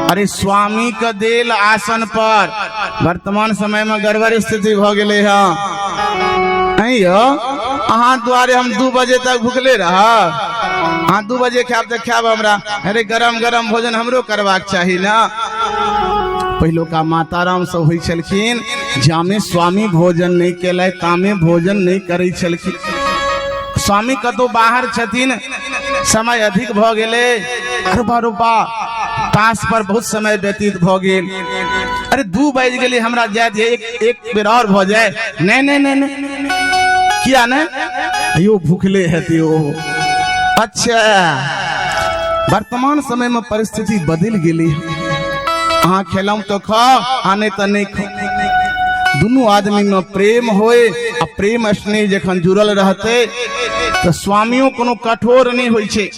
अरे स्वामी के देल आसन पर। वर्तमान समय में गड़बड़ स्थिति भ गेले है यो, अहाँ द्वारे हम 2 बजे तक भूखले रहब, हाँ 2 बजे खाब तो खाब हमरा, अरे गरम गरम भोजन हमरो करबाक चाही ना। पहलो का माता राम सब होइ छलखिन, जामे स्वामी भोजन नहीं केलै तामे भोजन नहीं करै छलखिन। स्वामी कतो बाहर छथिन, समय अधिक भ गेले, अरबा ताश पर बहुत समय व्यतीत भ गेल, अरे 2 बज गेले हमरा जाय दिए, एक बेर और भ जाए। नहीं किया नहीं, यो भूखले हेती ओ। अच्छा वर्तमान समय में परिस्थिति बदल गेली, अहाँ खेलौं तो खाओ, आने तो नहीं खाओ। दोनों आदमी में प्रेम होए, आ प्रेम स्नेह जखन जुड़ल रहते तो स्वामियों कोनो कठोर नहीं होई छे,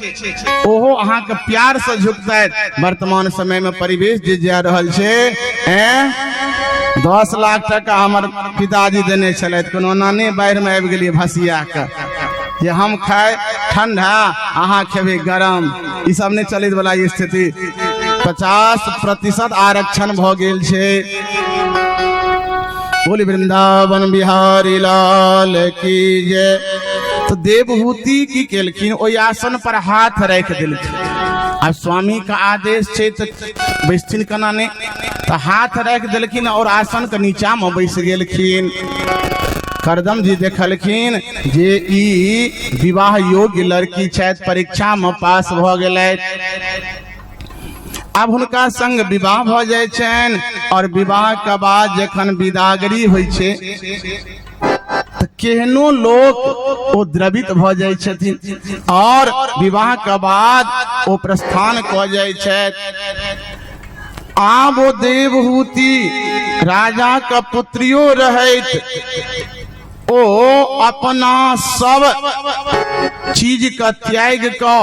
ओहो अहाँ के प्यार से झुकता। वर्तमान समय में परिवेश जे जा रहल छे, 10 लाख टका हमर पिताजी देने छले, कोनो नाने बाहर में आबि गेलिए भसिया के जे हम खाए ठंडा अहाँ खेबे गरम, ई सब नहीं चलत वाला स्थिति। 50% आरक्षण भ गेल छे। बोली वृंदावन बिहारी लाल की जय। तो देवहूति की केलखिन, ओइ आसन पर हाथ रख दिलखिन। अब स्वामी का आदेश छे तो बैठथिन कना ने, तो हाथ रख दिलखिन और आसन के नीचा में बैस गेलखिन। करदम जी देखलखिन जे ई विवाह योग्य लड़की छथि, परीक्षा में पास भ गेलथि। अब हुनका संग विवाह भ जाय छनि और विवाह के बाद जखन विदागरी होइ छै तो केहनो लोग ओ द्रवित भ जाय छथिन और विवाह के बाद ओ प्रस्थान क जाय छथि। आब ओ देवहूति राजा का पुत्रियो रहैत ओ अपना सब चीज का त्याग का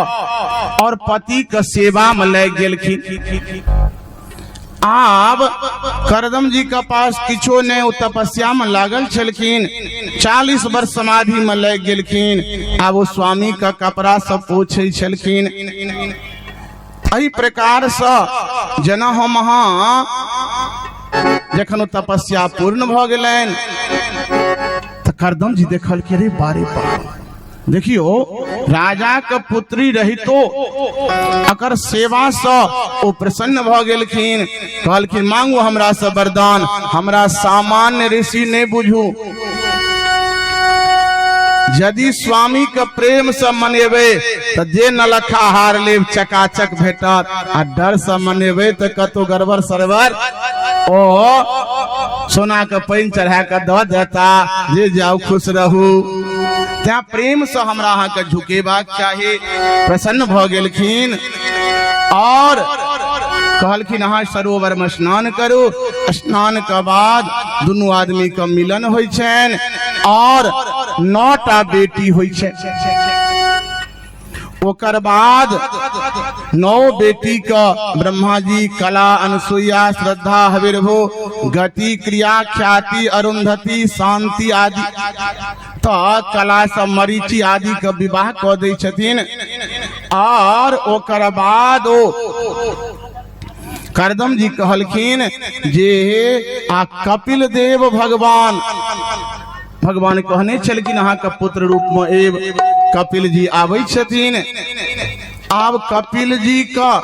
और पति का सेवा में लग गेलखिन। आब करदम जी के पास किछो ने, ओ तपस्या में लागल छलखिन, 40 वर्ष समाधि में लग गेलखिन। आब वो स्वामी का कपड़ा सब पोछे छलखिन। एहि प्रकार से जेना हम अहाँ जखन ओ तपस्या पूर्ण भ गेलनि तो करदम जी देखल के रे बारे बारे, देखियो राजा के पुत्री रहितो अकर सेवा से ओ प्रसन्न भ गेलखिन। कहलखिन मांगू हमरा से वरदान, हमरा सामान्य ऋषि नहीं बुझू। यदि स्वामी के प्रेम से मनेबे तो जे नलखा हार लेब चकाचक भेटत, आ डर से मनेबे तो कतो गड़बड़ सरबर ओ सोना के पैन चढ़ा के द देता, जे जाओ खुश रहू। त्या प्रेम से हमरा अहाँ के झुकेबाक चाही। प्रसन्न भ गेलखिन और कहलखिन अहाँ सरोवर में स्नान करू। स्नान के बाद दुनू आदमी के मिलन होइ छनि और 9टा बेटी होइ छै। ओकर बाद 9 बेटी का ब्रह्मा जी कला, अनसुईया, श्रद्धा, हविर्भो, गति, क्रिया, ख्याति, अरुंधति, शांति आदि तो कला सब मरीचि आदि का विवाह क दै छथिन। और ओकर बाद ओ करदम जी कहलखिन जे आ कपिल देव भगवान कहने छलखिन अहाँ के पुत्र रूप में एव कपिल जी आबै छथिन। आब कपिल जी का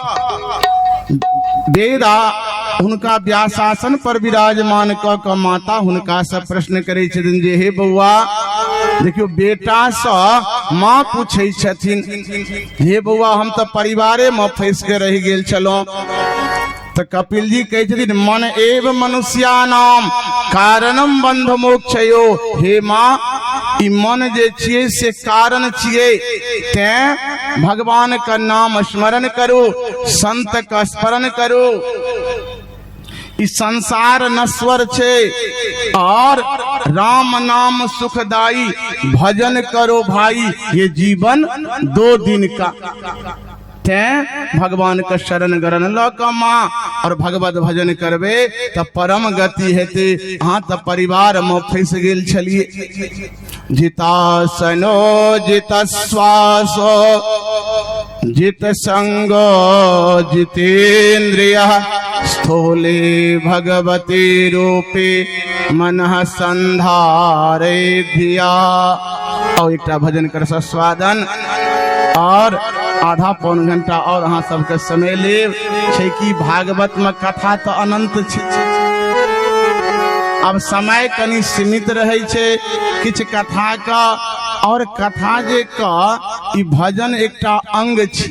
वेदा हुनका व्यासासन पर विराजमान क माता हुनका से प्रश्न करे छथिन जे हे बौआ, देखियो बेटा से माँ पूछे छथिन हे बौआ हम तो परिवारे में फंस के रह गेल छलौं। तो कपिल जी कहे छथिन मन एव मनुष्यानाम कारणम बंध मोक्षयो। हे माँ, ई मन जे छिए से कारण छिए, तें भगवान का नाम स्मरण करो, संत का स्मरण करो। इस संसार नश्वर छे और राम नाम सुखदाई, भजन करो भाई, ये जीवन 2 दिन का। तें भगवान का शरण गरण ल क माँ और भगवत भजन करबे तब परम गति हेते। हाँ तो परिवार में फंस गेल छलिए। जितासनो जित श्वासो जित संगो जितेन्द्रिय, स्थूले भगवती रूपे मनः संधारे धिया। और एक भजन कर स्वादन और आधा पौन घंटा और अहाँ सबके समय लेब छै कि भागवत में कथा तो अनंत छै। अब समय कनी सीमित रहे छे किछ कथा का, और कथा जे का ई भजन एकटा अंग छै।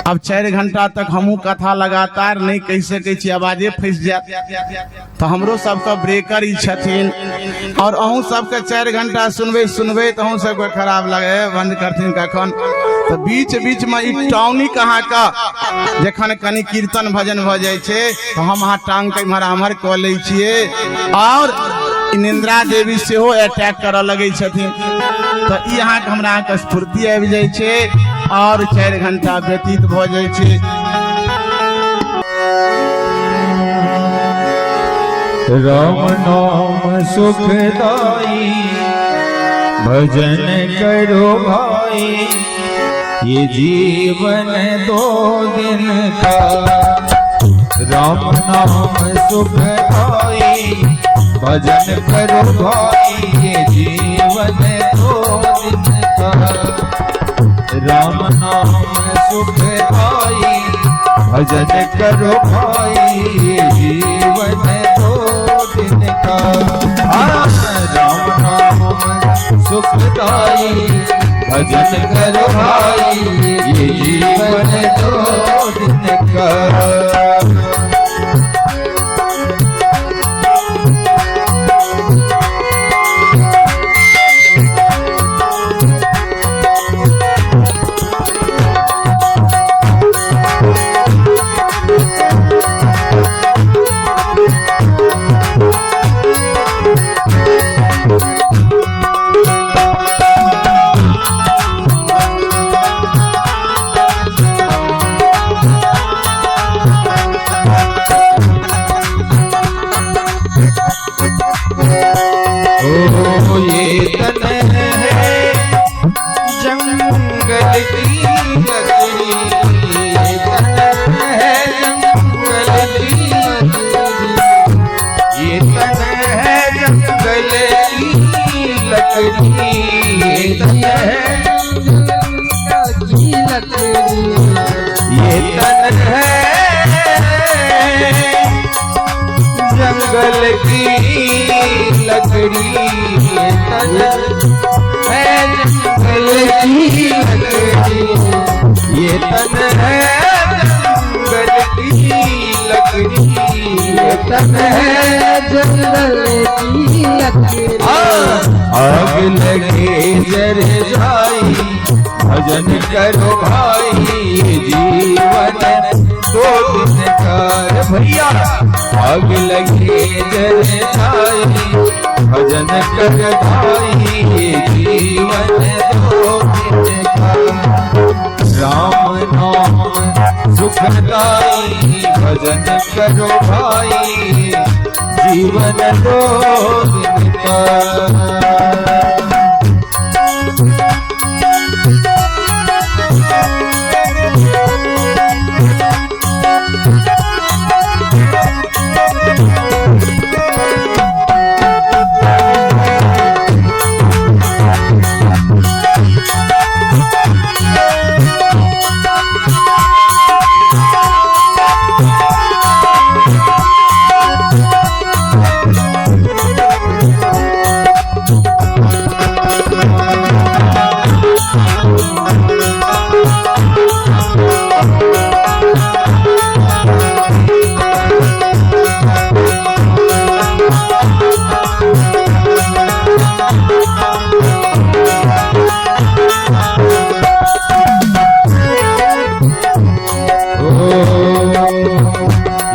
अब 4 घंटा तक हमहू कथा लगातार नहीं कह सके छी, आवाजे फंस जात। तो हमरो सबके ब्रेकर ही छथिन और अहूँ सबके 4 घंटा सुनबे तो अहूँ सबके खराब लगे, बंद करथिन कखन। तो बीच बीच में ई टाउनी कहाँ का जखन कनी कीर्तन भजन भ जाय छे तो हम अहाँ टांग के इम्हर आम्हर क लै छिए। और निंद्रा देवी से हो अटैक कर लगे छथिन तो यहाँ के हमरा के स्फूर्ति आबि जाय छे और 4 घंटा व्यतीत भ जाय छे। राम नाम सुखदाई भजन करो भाई ये जीवन 2 दिन का। राम नाम सुखदाई भजन करो भाई ये जीवन 2 दिन का। राम नाम सुखदाई भजन करो भाई ये जीवन 2 दिन का। राम नाम सुखदाई भजन करो भाई ये जीवन 2 दिन का। जंगल की लकड़ी ये तन है जंगल की लकड़ी ये तन है जंगल की लकड़ी ये तन है जंगल की लकड़ी। आग लगे जर जाई भजन करो भाई ये जीवन 2 दिन का। भैया आग लगे जर जाई भजन कर भाई ये जीवन 2 दिन का। राम नाम सुखदाई भजन करो भाई जीवन 2 दिन का।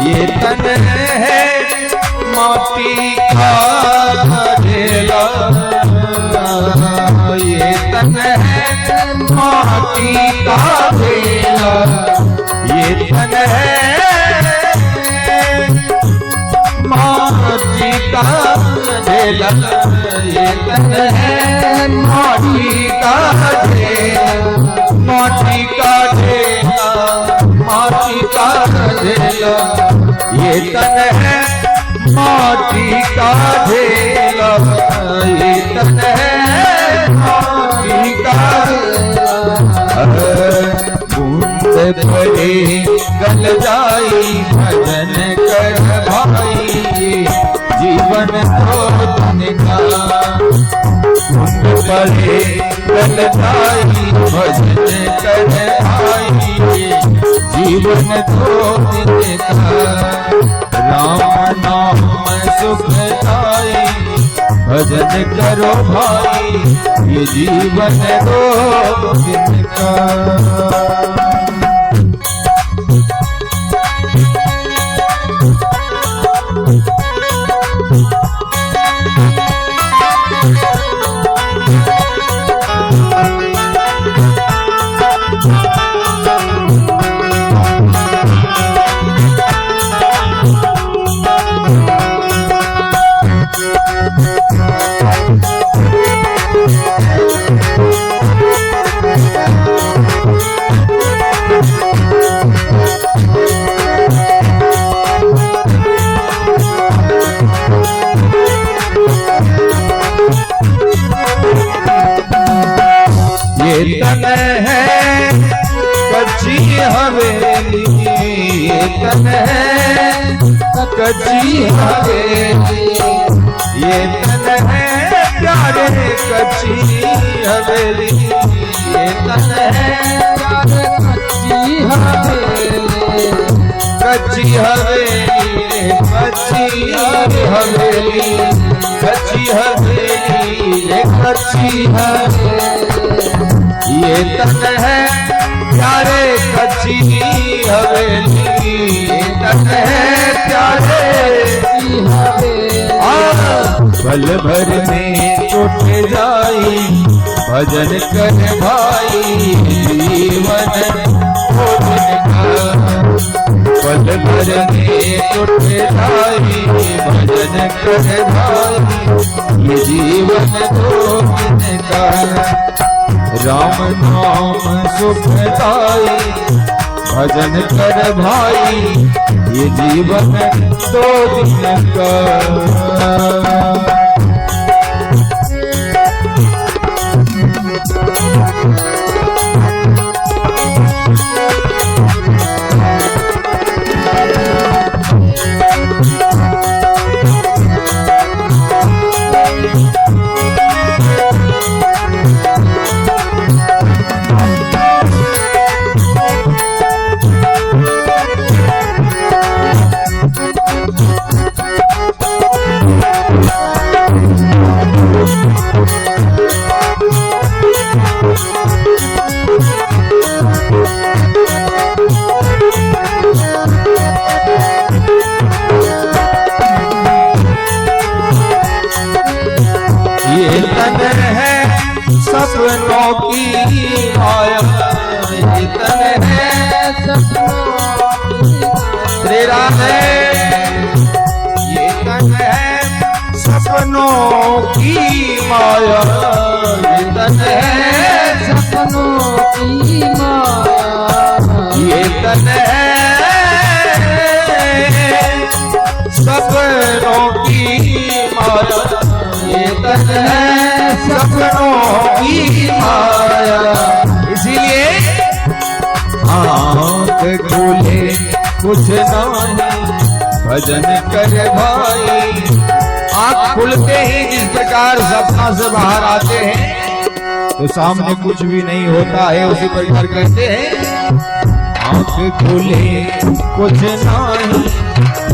ये तन है माटी का ढेला ये तन है माटी का ढेला ये तन है माटी का ढेला ये तन है माटी का ढेला माटी का ढेला माटी का ढेला ये तन है माटी का ढेला ये तन है माटी का बूंद पड़े गल जाई भजन कर भाई जीवन 2 दिन का। बूंद पड़े गल जाई भजन कर भाई जीवन 2 दिन का। राम नाम सुखदाई भजन करो भाई ये जीवन 2 दिन का। तन है कच्ची हवेली, ये तन है प्यारे कच्ची हवेली, ये तन है प्यारे कच्ची हवेली, कच्ची हवेली, कच्ची हवेली, कच्ची हवेली, कच्ची हवेली, ये तन है प्यारे कच्ची हवेली, ये तन है प्यारे हवेली। पल भर में टूट जाई भजन कर भाई, जीवन भोजन का पल भर में टूट जाई भजन कर भाई, ये जीवन भोजन का। राम नाम सुखदाई भजन कर भाई, ये जीवन 2 दिन का। ये तन है सपनों की माया, ये तन है सपनों की तेरा है, ये तन है सपनों की माया, ये तन है सपनों की माया, ये तन है सपनों की माया, ये तन है सपनों की माया। इसीलिए आँख खोले कुछ नहीं भजन कर भाई, आँख खुलते ही जिस प्रकार सपना से बाहर आते हैं तो सामने कुछ भी नहीं होता है, उसी प्रकार कहते हैं आँख खोले कुछ नहीं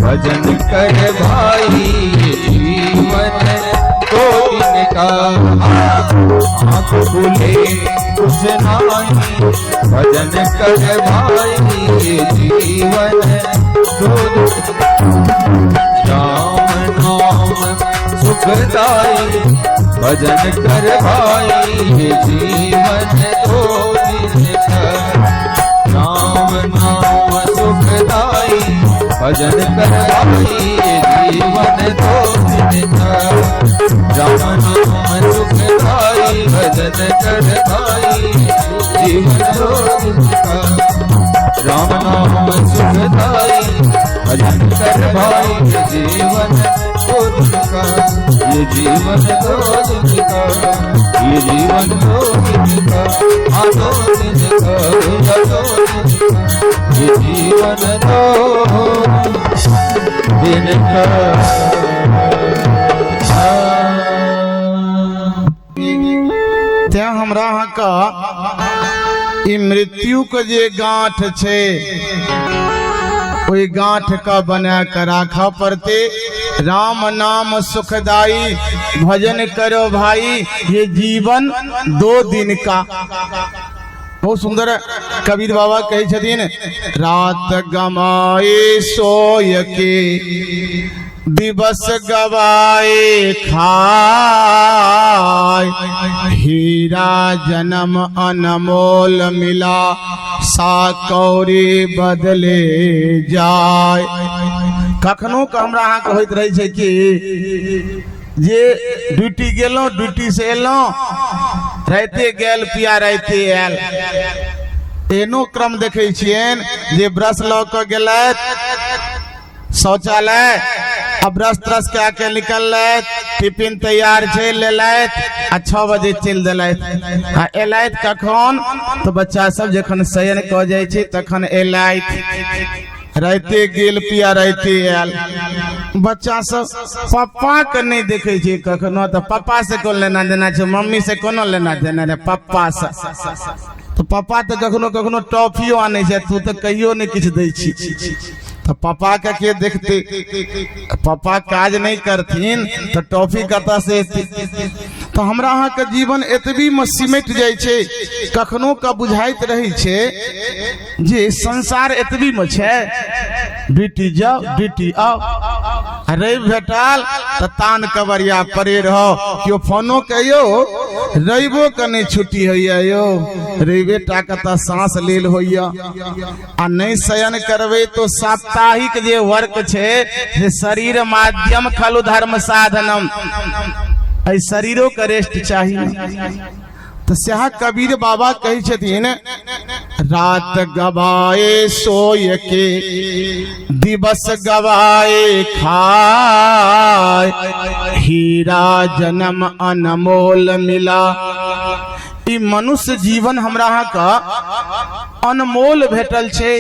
भजन कर भाई, जीवन 2 दिन का। आँख खुले कुछ नहीं भजन कर भाई, जीवन 2 दिन का। राम नाम सुखदाई भजन कर भाई, जीवन 2 दिन का। राम नाम सुखदाई भजन कर भाई, जीवन 2 दिन का। राम नाम सुखदाई भजन कर भाई, जीवन 2 दिन का। राम नाम सुखदाई भजन कर भाई, जीवन 2 दिन का। ये जीवन 2 दिन का, ये जीवन 2 दिन का, 2 दिन का, 2 दिन का, ये जीवन 2 दिन का। त्या हमरा यहाँ का ई मृत्यु के जे गांठ छे, ओई गांठ का बना कर राखा पड़ते। राम नाम सुखदाई भजन करो भाई, ये जीवन 2 दिन का। बहुत सुंदर कबीर बाबा कहे छथिन, रात गमाए सोय के दिवस गवाए खाए, हीरा जन्म अनमोल मिला सा कौड़ी बदले जाय। कखनो का हमरा अहाँ के होइत रहे छै कि जे ड्यूटी गेलौं, ड्यूटी से एलौं, राइते गेल पिया राइते आयल। एनो क्रम देखे छियन जे ब्रश लऽ कऽ गेलथि शौचालय, अब ब्रश त्रश कऽ के निकललथि, टिफिन तैयार छै लेलथि आ 6 बजे चलि देलथि। आ एलथि कखन तऽ बच्चा सब जखन शयन कऽ जाइ छै तखन एलथि। रहते गेल पिया रहते आयल। बच्चा सब पापा के नहीं देखे छे कखनो, तो पापा से कोन लेना देना छे, मम्मी से कोनो लेना देना रे, पापा से। तो पापा तो कखनो कखनो टॉफियो आने छे, तू तो कहियो नहीं किछ दै छी। तो पापा के देखते, पापा काज नहीं करथिन तो टॉफी कतऽ से एतै। तो हमरा अहाँ के जीवन एतबी में सिमट जाय छे, कखनो का बुझाइत रही छे जे संसार एतबी में छे, ड्यूटी जाओ ड्यूटी आओ, रवि भेटल तो तान कबरिया पड़े रहो, क्यों फोनो कहियो रविबो के नहीं छुट्टी होइया यो, रविबे टा कतऽ सांस लेल होइया। आ नहीं शयन करबे तो साप्ताहिक जे वर्क छे से शरीर माध्यम खलु धर्म साधनम, ऐ शरीरों का रेस्ट चाहिए। तो स्याह कबीर बाबा कही छथिन, रात गवाए सोय के दिवस गवाए खाए, हीरा जन्म अनमोल मिला। ई मनुष्य जीवन हमरा अहाँ का अनमोल भेटल छे,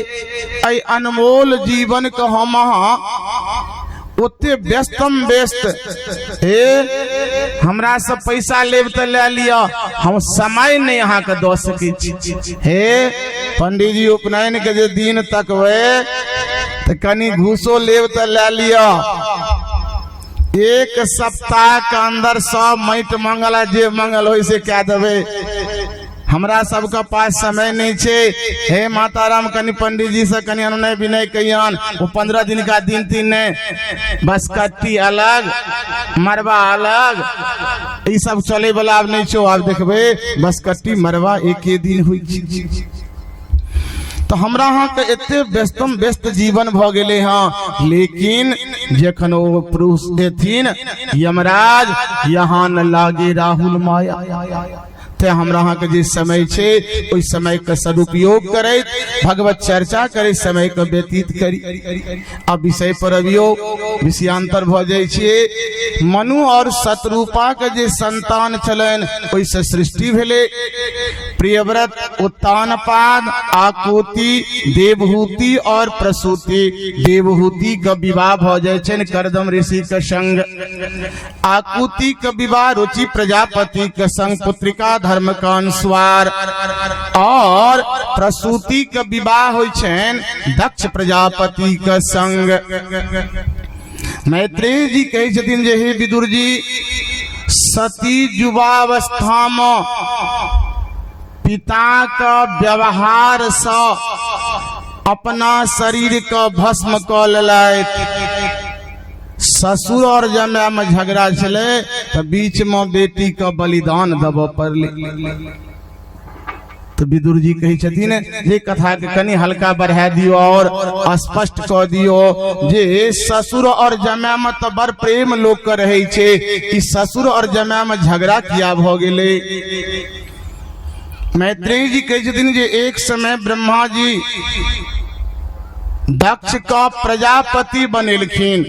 ऐ अनमोल जीवन के हम अहाँ ओते व्यस्तम व्यस्त हे, हमरा सब पैसा लेब तो ले लिया, हम समय नहीं अहाँ के दो सके हे। पंडित जी उपनयन के जे दिन तक वे तो कनी घूसो लेब तो ले लिया, एक सप्ताह के अंदर सब माइट मंगल जे मंगल हो से क्या देवे। हमरा सबका पास समय नहीं छे, हे माता राम कनी पंडित जी से कनी अनुनय विनय कहियन, वो 15 दिन का दिन तीन ने बस कट्टी अलग मरवा अलग, ये सब चले वाला अब नहीं छो। आप देखबे बस कट्टी मरवा एक दिन हुई। तो हमरा अहाँ के एते व्यस्तम व्यस्त जीवन भ गेले हाँ, लेकिन जखन ओ पुरुष एथिन यमराज, यहाँ न लागे राहुल माया। ते हमरा अहाँ के जे समय छे ओइ समय के सदुपयोग करे, भगवत चर्चा करे, समय के व्यतीत करी। अब विषय पर अभियो विषयांतर भ जाय छे। मनु और शतरूपा के जे संतान छलन ओइ से सृष्टि भेले। प्रियव्रत, उत्तानपाद, आकुति, देवहूति और प्रसूति। देवहूति का विवाह भ जाय छन करदम ऋषि के संग, आकुति का विवाह रुचि प्रजापति के संग पुत्रिका धर्म का अनुसार, और प्रसूति का विवाह होय छन दक्ष प्रजापति के संग। मैत्रेय जी कहे छथिन जे हे विदुर जी, सती युवावस्था में पिता का व्यवहार से अपना शरीर का भस्म क लेलैथ। ससुर और जमाय में झगड़ा चले तो बीच में बेटी का बलिदान दबो पड़ले। तो विदुर जी कही छथिन जे कथा के कनी हल्का बढ़ा दियो और स्पष्ट कह दियो जे ससुर और जमाय में तो बड़ प्रेम लोग के रहे छे, कि ससुर और जमाय में झगड़ा किया भ गेले। मैत्रेय जी कही छथिन जे एक समय ब्रह्मा जी दक्ष का प्रजापति बनेलखिन।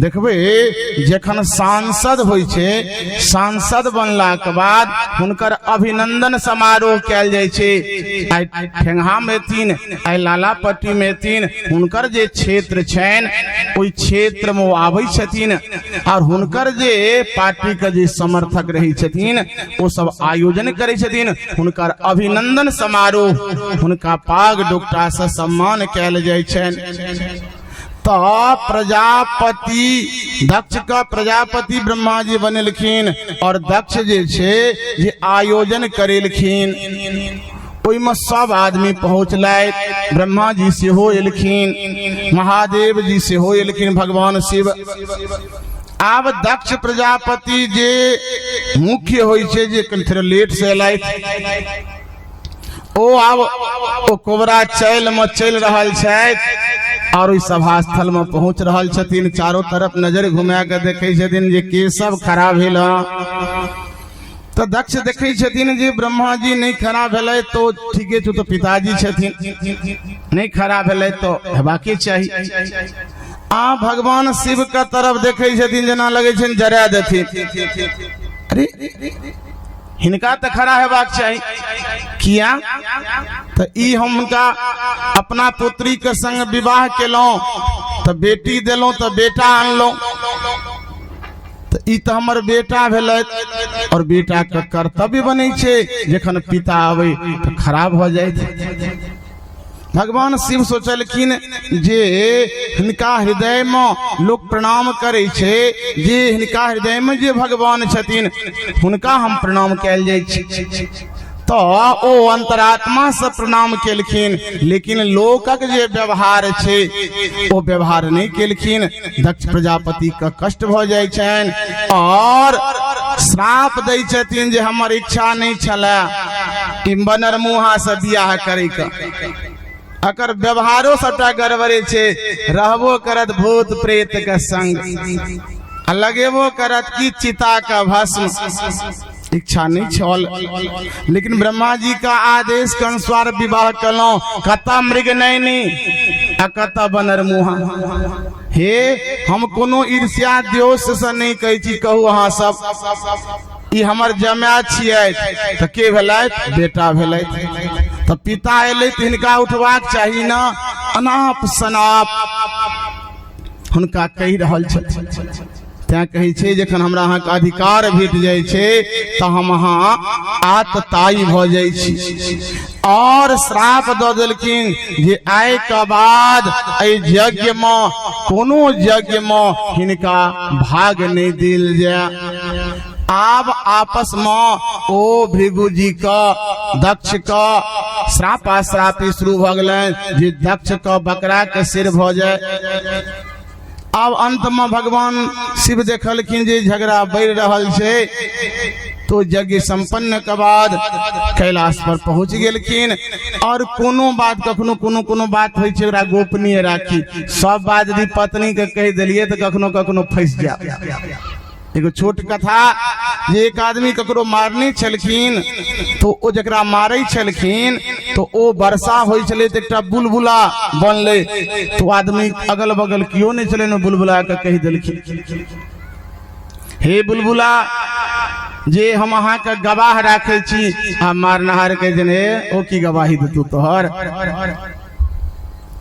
देखबे जखन सांसद होय छे, सांसद बनला के बाद हुनकर अभिनंदन समारोह कैल जाय छे। आइ ठेंगा में तीन, आइ लालापट्टी में तीन, हुनकर जे क्षेत्र छन ओइ क्षेत्र में आबै छथिन, और हुनकर जे पार्टी के जे समर्थक रही छथिन वो सब आयोजन करे छथिन। हुनकर अभिनंदन समारोह, हुनका पाग डोकटा से सम्मान कैल जाय छे। तो प्रजापति, दक्ष का प्रजापति ब्रह्मा जी बनेलखिन, और दक्ष जे छे जे आयोजन करेलखिन। ओइ में सब आदमी पहुँचलाय, ब्रह्मा जी से हो एलखिन, महादेव जी से हो एलखिन, भगवान शिव। आब दक्ष प्रजापति जे मुख्य होय छे जे कनि लेट से एलैथ, ओ आब ओ कोबरा चैल में चल रहल छथि और सभा स्थल में पहुंच रहल छथिन। चारों तरफ नजर घुमा के देखे छथिन जे के सब खड़ा भेल। तो दक्ष देखे छथिन जे ब्रह्मा जी नहीं खड़ा भेले तो ठीके छो, तो पिताजी छथिन, नहीं खड़ा भेले तो हेबाके चाही। आ भगवान शिव का तरफ देखे छथिन जेना लगे छन जरा देथिन। अरे हिनका तो खड़ा हेबाक चाही, किया तो ई हमका अपना पुत्री के संग विवाह केलौं, तो बेटी देलौं, तो बेटा आनलौं, तो ई तो हमर बेटा भेलै। और बेटा के कर्तव्य बनै छै जखन पिता आवे तो खराब हो जाए। भगवान शिव सोचलखिन जे हिनका हृदय में लोग प्रणाम करे छे, जे हिनका हृदय में जे भगवान छथिन हुनका हम प्रणाम कैल जाय छै, तो ओ अंतरात्मा से प्रणाम केलखिन। लेकिन लोकक जे व्यवहार छे ओ व्यवहार नहीं केलखिन। दक्ष प्रजापति का कष्ट भ जाय छन और श्राप दै छथिन जे हमर इच्छा नहीं छला ई बनर मुहा से बियाह करे का। अकर व्यवहारो सबटा गड़बड़े छे, रहबो करत भूत प्रेत के संग, लगेबो करत की चिता का भस्म, इच्छा नहीं छल। लेकिन ब्रह्मा जी का आदेश के अनुसार विवाह कलो। कता मृग नैनी कता बनर मुहा। हे हम कोनो ईर्ष्या द्वेष से नहीं कहै छी, कहू अहाँ सब ई हमर जमाय छियै, तो के भेलैथ? बेटा भेलैथ। तो पिता एलै तो हिनका उठबाक चाही ना। अनाप शनाप हुनका कहि रहल छथिन। तैं कहै छै जखन हमरा अहाँके अधिकार भेट जाइ छै तो हम अहाँ आतताई भ जाइ छी। और श्राप दऽ देलखिन जे आइ के बाद एहि यज्ञ में कोनो यज्ञ में हिनका भाग नहीं देल जाय। आब आपस में ओ भृगु जी का दक्ष का श्रापा श्रापी शुरू भ गेलनि जे दक्ष का बकरा के सिर भ जाए। अब अंत में भगवान शिव देखलखिन जे झगड़ा बढ़ रहल छै, तो यज्ञ संपन्न के बाद कैलाश पर पहुंच गेलखिन। और कोनो बात कखनो कोनो बात होइ छै ओकरा गोपनीय राखी। सब बात यदि पत्नी के कह देलिए तो कखनो कखनो फंस जाए। एगो छोट कथा जे एक आदमी ककरो मारने छलखिन, तो ओ जकरा मारै छलखिन तो ओ वर्षा होइ छलै तो एकटा बुलबुला बनले। तो आदमी अगल बगल कियो नहीं छलै ने बुलबुला के कह देलखिन, हे बुलबुला जे हम अहाँ के गवाह राखे छी, आ मारनहार के जने ओ की गवाही देतू तोहर।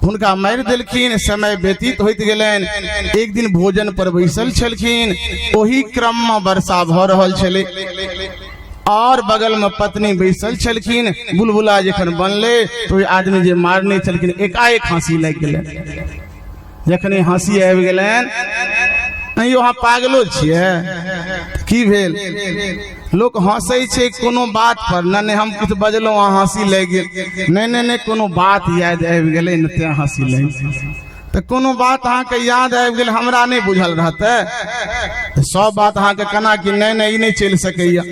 हुनका मारि देलखिन। समय व्यतीत होइत गेलनि। एक दिन भोजन पर बैसल छलखिन, ओही क्रम में वर्षा भ रहल छलै और बगल में पत्नी बैसल छलखिन। बुलबुला जखन बनले तो आदमी जे मारने छलखिन एकाएक हंसी लागि गेलनि। जखने हंसी आबि गेलनि, अहाँ पागलो छियै की भेल? लोक हंसै छै कोनो बात पर, नहीं हम कुछ बजलौं अहाँ हंसी लागि गेल, नहीं कोनो बात याद आबि गेलै न तें हंसी लागि। तो कोनो बात अहाँ के याद आबि गेल हमरा नहीं बुझल रहते, सब बात अहाँ के केना कि नहीं ई नहीं चलि सकैया।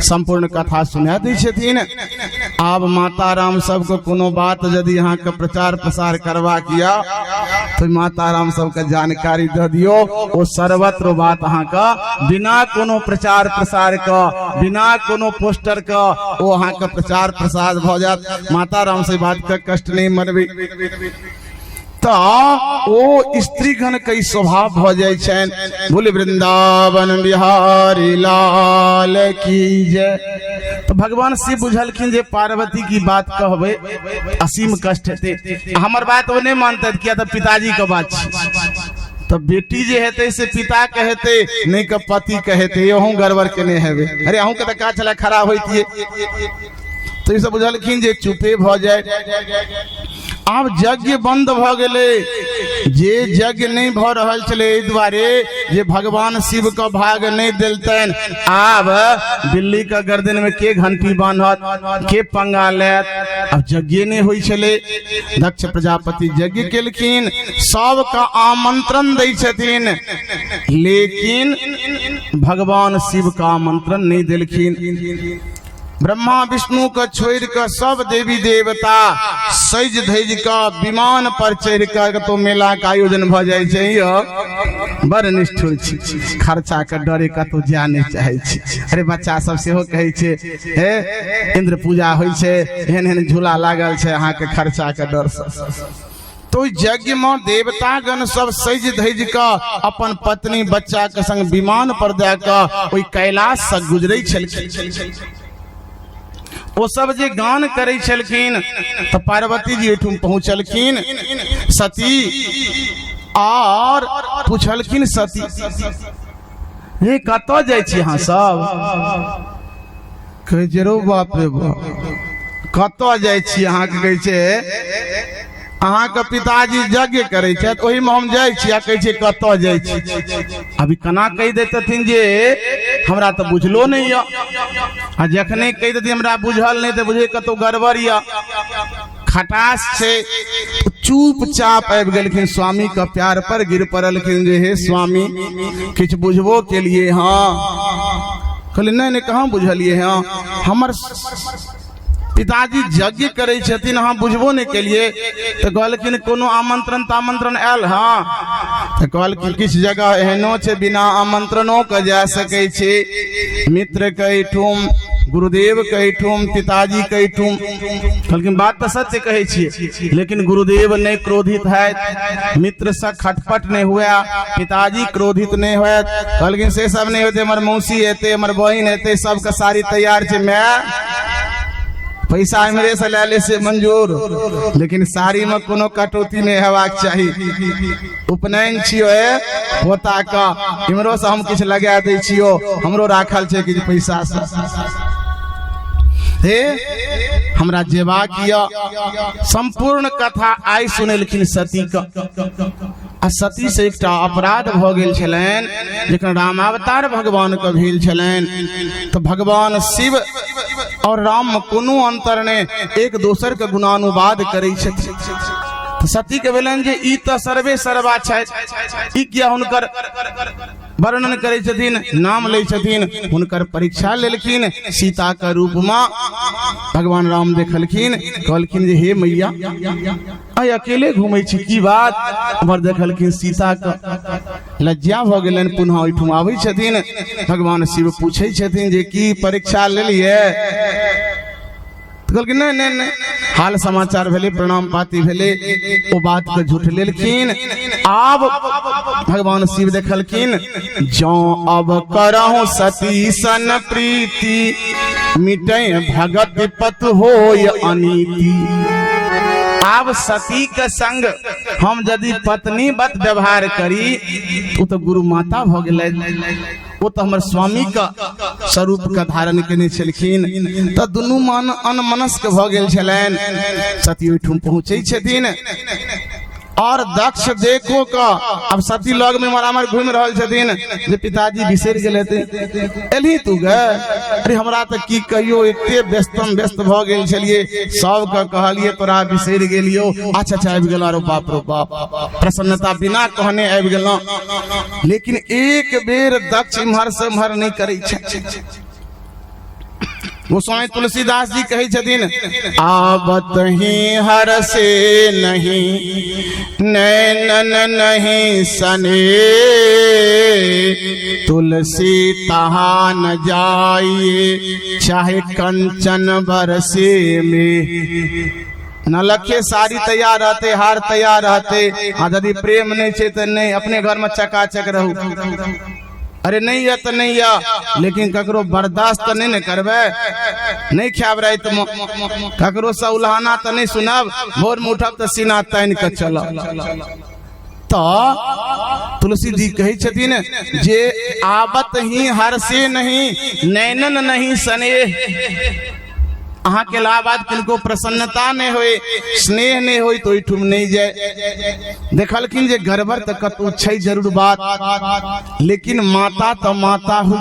संपूर्ण कथा सुना दै छथिन। आब माता राम सबके कोनो बात यदि अहाँ के प्रचार प्रसार करबाक या तो माता राम सबके जानकारी दे दियो। ओ सर्वत्र बात अहाँ का बिना कोनो प्रचार प्रसार का, बिना कोनो पोस्टर का ओ अहाँ के प्रचार प्रसार भ जात। माता राम से बात का कष्ट नहीं मनबी तो ओ स्त्रीगण के स्वभाव भ जाय छन। बोले वृंदावन बिहारी लाल की जय। तो भगवान शिव बुझलखिन जे पार्वती की बात कहबे असीम कष्ट हेते। हमर बात वो नहीं मानते किया तो पिताजी के बात छै। तो बेटी जे हेते से पिता के हेते नहीं के पति के हेते, अहूँ गड़बड़ केने हेबे। अरे अहूँ के तो का छला खराब होइतिए। तो ई सब बुझलखिन जे चुपे भ जाए। आब यज्ञ बंद भ गेले। जे यज्ञ नहीं भ रहल छले एहि दुआरे जे भगवान शिव का भाग नहीं देलतन। आब बिल्ली का गर्दन में के घंटी बांधत, के पंगा लेत। अब यज्ञ नहीं होई छले। दक्ष प्रजापति यज्ञ केलखिन, सबका आमंत्रण दै छथिन, लेकिन भगवान शिव का आमंत्रण नहीं देलखिन। ब्रह्मा विष्णु का छोड़ कर सब देवी देवता सज धज का विमान पर चढ़ कर तो मेला का आयोजन भ जाय छै। बड़ निष्ठुर छी, खर्चा के डरे कतौ जा नहीं चाहे छी। अरे बच्चा सब सेहो कहै छै हे इंद्र पूजा होय छै, एहन एहन झूला लागल छै, अहाँ के खर्चा के डर से। तो यज्ञ में देवतागण सब सज धज का अपन पत्नी बच्चा के संग विमान पर जाकर ओई कैलाश से गुजरै छलखिन। वो सब जे गान करे छलखिन तो पार्वती जी एठुम पहुंचलखिन सती और पूछलखिन सती हे कतऽ जाइ छी अहाँ सब? कहे जे रो बाप रे बाप, कतऽ जाइ छी अहाँ? कहै छै अहाँ के पिताजी यज्ञ करे छथि, ओहि में हम जाइ छी। आ कहै छै कतऽ जाइ छी? अभी केना कहि देथिन जे हमरा तो बुझलो नहीं है। आ जखने कहि देथिन हमरा बुझल नहीं तो बुझे कतौ गड़बड़ या खटास छे। चुपचाप आबि गेलखिन स्वामी के प्यार पर गिर पड़लखिन जे हे स्वामी किछ बुझबो के लिए। हाँ कहले नहीं नहीं कहाँ बुझलिए? हाँ हमर पिताजी यज्ञ करे छथिन, हाँ बुझबो नहीं के लिए। तो कहलखिन कोनो आमंत्रण तामंत्रण आयल? हाँ। तो कहलखिन किछ जगह एहनो छे बिना आमंत्रणों के जा सके छे, मित्र के ठुम, गुरुदेव के ठुम, पिताजी के ठुम। कहलखिन बात तो सत्य कहे छी, लेकिन गुरुदेव नहीं क्रोधित है, मित्र से खटपट नहीं हुआ, पिताजी क्रोधित नहीं हुआ। कहलखिन से सब नहीं होते, हमर मौसी हेते, हमर बहन हेते, सबके सारी तैयार छे। मैं पैसा हमरे से ले ले से मंजूर, लेकिन साड़ी में कोनो कटौती नहीं हेबाक चाहिए। उपनयन छियो पोता का, इमरो से हम किछ लगा दै छियो, हमरो राखल छे किछ पैसा से। हे हमरा जेबा किया। संपूर्ण कथा आई सुनेलखिन सती का। आ सती से एकटा अपराध भ गेल छलैन, जखन रामावतार भगवान के भेल छलैन तो भगवान शिव और राम में कोनो अंतर ने, एक दोसर के गुणानुवाद करे छथिन। तो सती के भेलन जे ई तो सर्वे सर्वा छै, ई किया हुनकर वर्णन करे छथिन, नाम ले छथिन। हुनकर परीक्षा लेलखिन सीता के रूप में। भगवान राम देखलखिन, कहलखिन जे हे मैया आई अकेले घूमे छी की बात? उमर देखलखिन सीता के लज्जा भ गेलन, पुनः ओहिठुम आबै छथिन। भगवान शिव पूछे छथिन जे की परीक्षा लेलिए? कहलखिन नहीं नहीं नहीं, हाल समाचार भेले, प्रणाम पाती भेले, ओ बात के झूठ लेलखिन। आब भगवान शिव देखलखिन जो अब करहु सती सन प्रीति, मिटे भगत पत होय अनीति। आब सती के संग हम यदि पत्नी वत व्यवहार करी तो तो गुरु माता भ गेलै, वो तो हमर स्वामी का स्वरूप का धारण केने छलखिन। तो दुनू मन अनमनस्क भ गेल छलैन। सती ओहिठुम पहुँचे छथिन और दक्ष देखो का, अब सती लग में मरामर घूम रहल छथिन जे पिताजी बिसर गेल थे, एलही तू गे? अरे हमरा तो की कहियो, एते व्यस्तम व्यस्त भ गेल छलिए, सब के कहलिए तोरा बिसर गेलियो। अच्छा अच्छा आबि गेला, रो बाप रो बाप, प्रसन्नता बिना कहने आबि गेलौ। लेकिन एक बेर दक्ष इम्हर से इम्हर नहीं करे छै। गोस्वामी तुलसीदास जी कहे छथिन, आबत ही हर से नहीं नैनन नहीं सने, तुलसी तहा न जाइए चाहे कंचन बरसे में। न लखे साड़ी तैयार रहते, हार तैयार रहते, यदि प्रेम नहीं छे तो नहीं, अपने घर में चकाचक रहू। अरे नहीं है तो नहीं है, लेकिन ककरो बर्दाश्त तो नहीं न करबे, नहीं खाब रहे तो ककरो से उल्हाना तो नहीं सुनब, भोर में उठब तो सीना तान के चलब। तो तुलसी जी कहे छथिन जे आबत ही हर से नहीं नैनन नहीं सने। अहाँ के लाभाद किनको प्रसन्नता नहीं होए, स्नेह नहीं होई तो ठुम नहीं जाए। देखलखिन जे गड़बड़ तो कतौ छै जरूर बात, लेकिन माता तो माता हुई,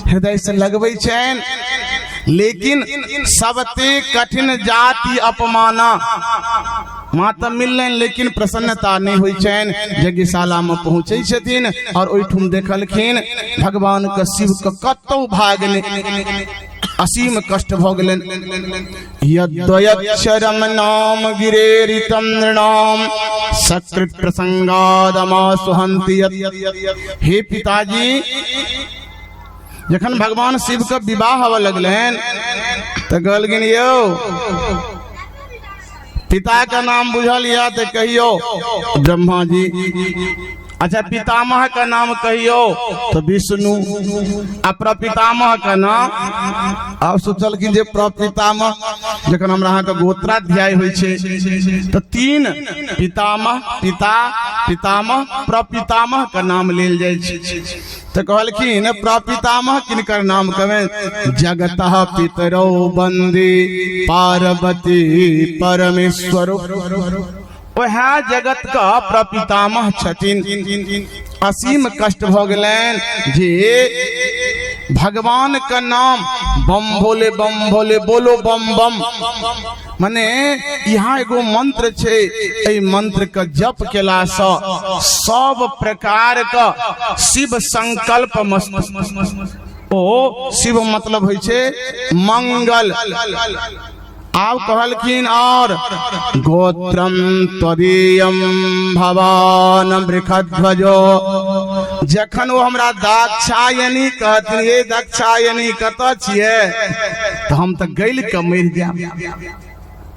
हृदय से लगबै छैन। लेकिन सबते कठिन जाति अपमाना, माता मिलन लेकिन प्रसन्नता नहीं हुई छैन। यज्ञशाला में पहुँचे छथिन और ओहिठुम देखलखिन भगवान के शिव के कतौ भागने असीम कष्ट भ गेलन। यद्वयक्षरम नाम गिरेरितम नृणाम सकृत प्रसंगादमा सुहंति। हे पिताजी, जखन भगवान शिव के विवाह हवा लगलन तो कहलखिन यौ पिता का नाम बुझल या तो कहियो। ब्रह्मा जी अच्छा, पितामह का नाम कहियो तो विष्णु। आ प्रपितामह का नाम आप सोचल कि जे प्रपितामह जखन हमरा अहाँ के गोत्राध्याय होइ छै तो 3 पितामह, पिता, पितामह, प्रपितामह का नाम लेल जाइ छै। तो कहलखिन प्रपितामह किनकर नाम कहबेन? जगतः पितरौ वन्दे पार्वती परमेश्वर। वह जगत का प्रपितामह छथिन। असीम कष्ट भ गेलैन जे भगवान का नाम बम भोले बोलो बम बम। माने यहाँ एगो मंत्र छे, एहि मंत्र का जप केला सँ सब प्रकार का शिव संकल्प ओ शिव मतलब होइ छे मंगल। आप कहलखिन और गोत्रम त्वदीयम भवान वृषध्वजो। जखन वो हमरा दाक्षायनी कहथिन, ये दाक्षायनी कतऽ छियै? तो हम तो गैल के मरि जायब।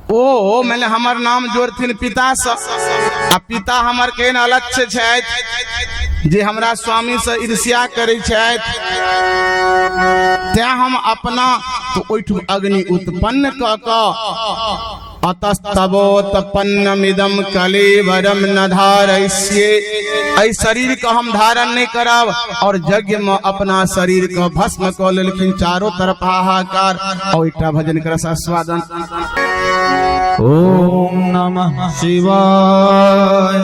ओ मैंने हमर नाम जोड़थिन पिता से, आ पिता हमर केहन अलक्ष्य छथि जे हमरा स्वामी से ईर्ष्या करै छथि। तैं हम अपना तो ओइठु अग्नि उत्पन्न क अतस्तवोत्पन्नमिदं कलेवरम न धारयिष्ये। ऐ शरीर का हम धारण नहीं करब। और यज्ञ में अपना शरीर का भस्म क लेलखिन। चारों तरफ हाहाकार। और एकटा भजन कर आस्वादन। ओम नमः शिवाय,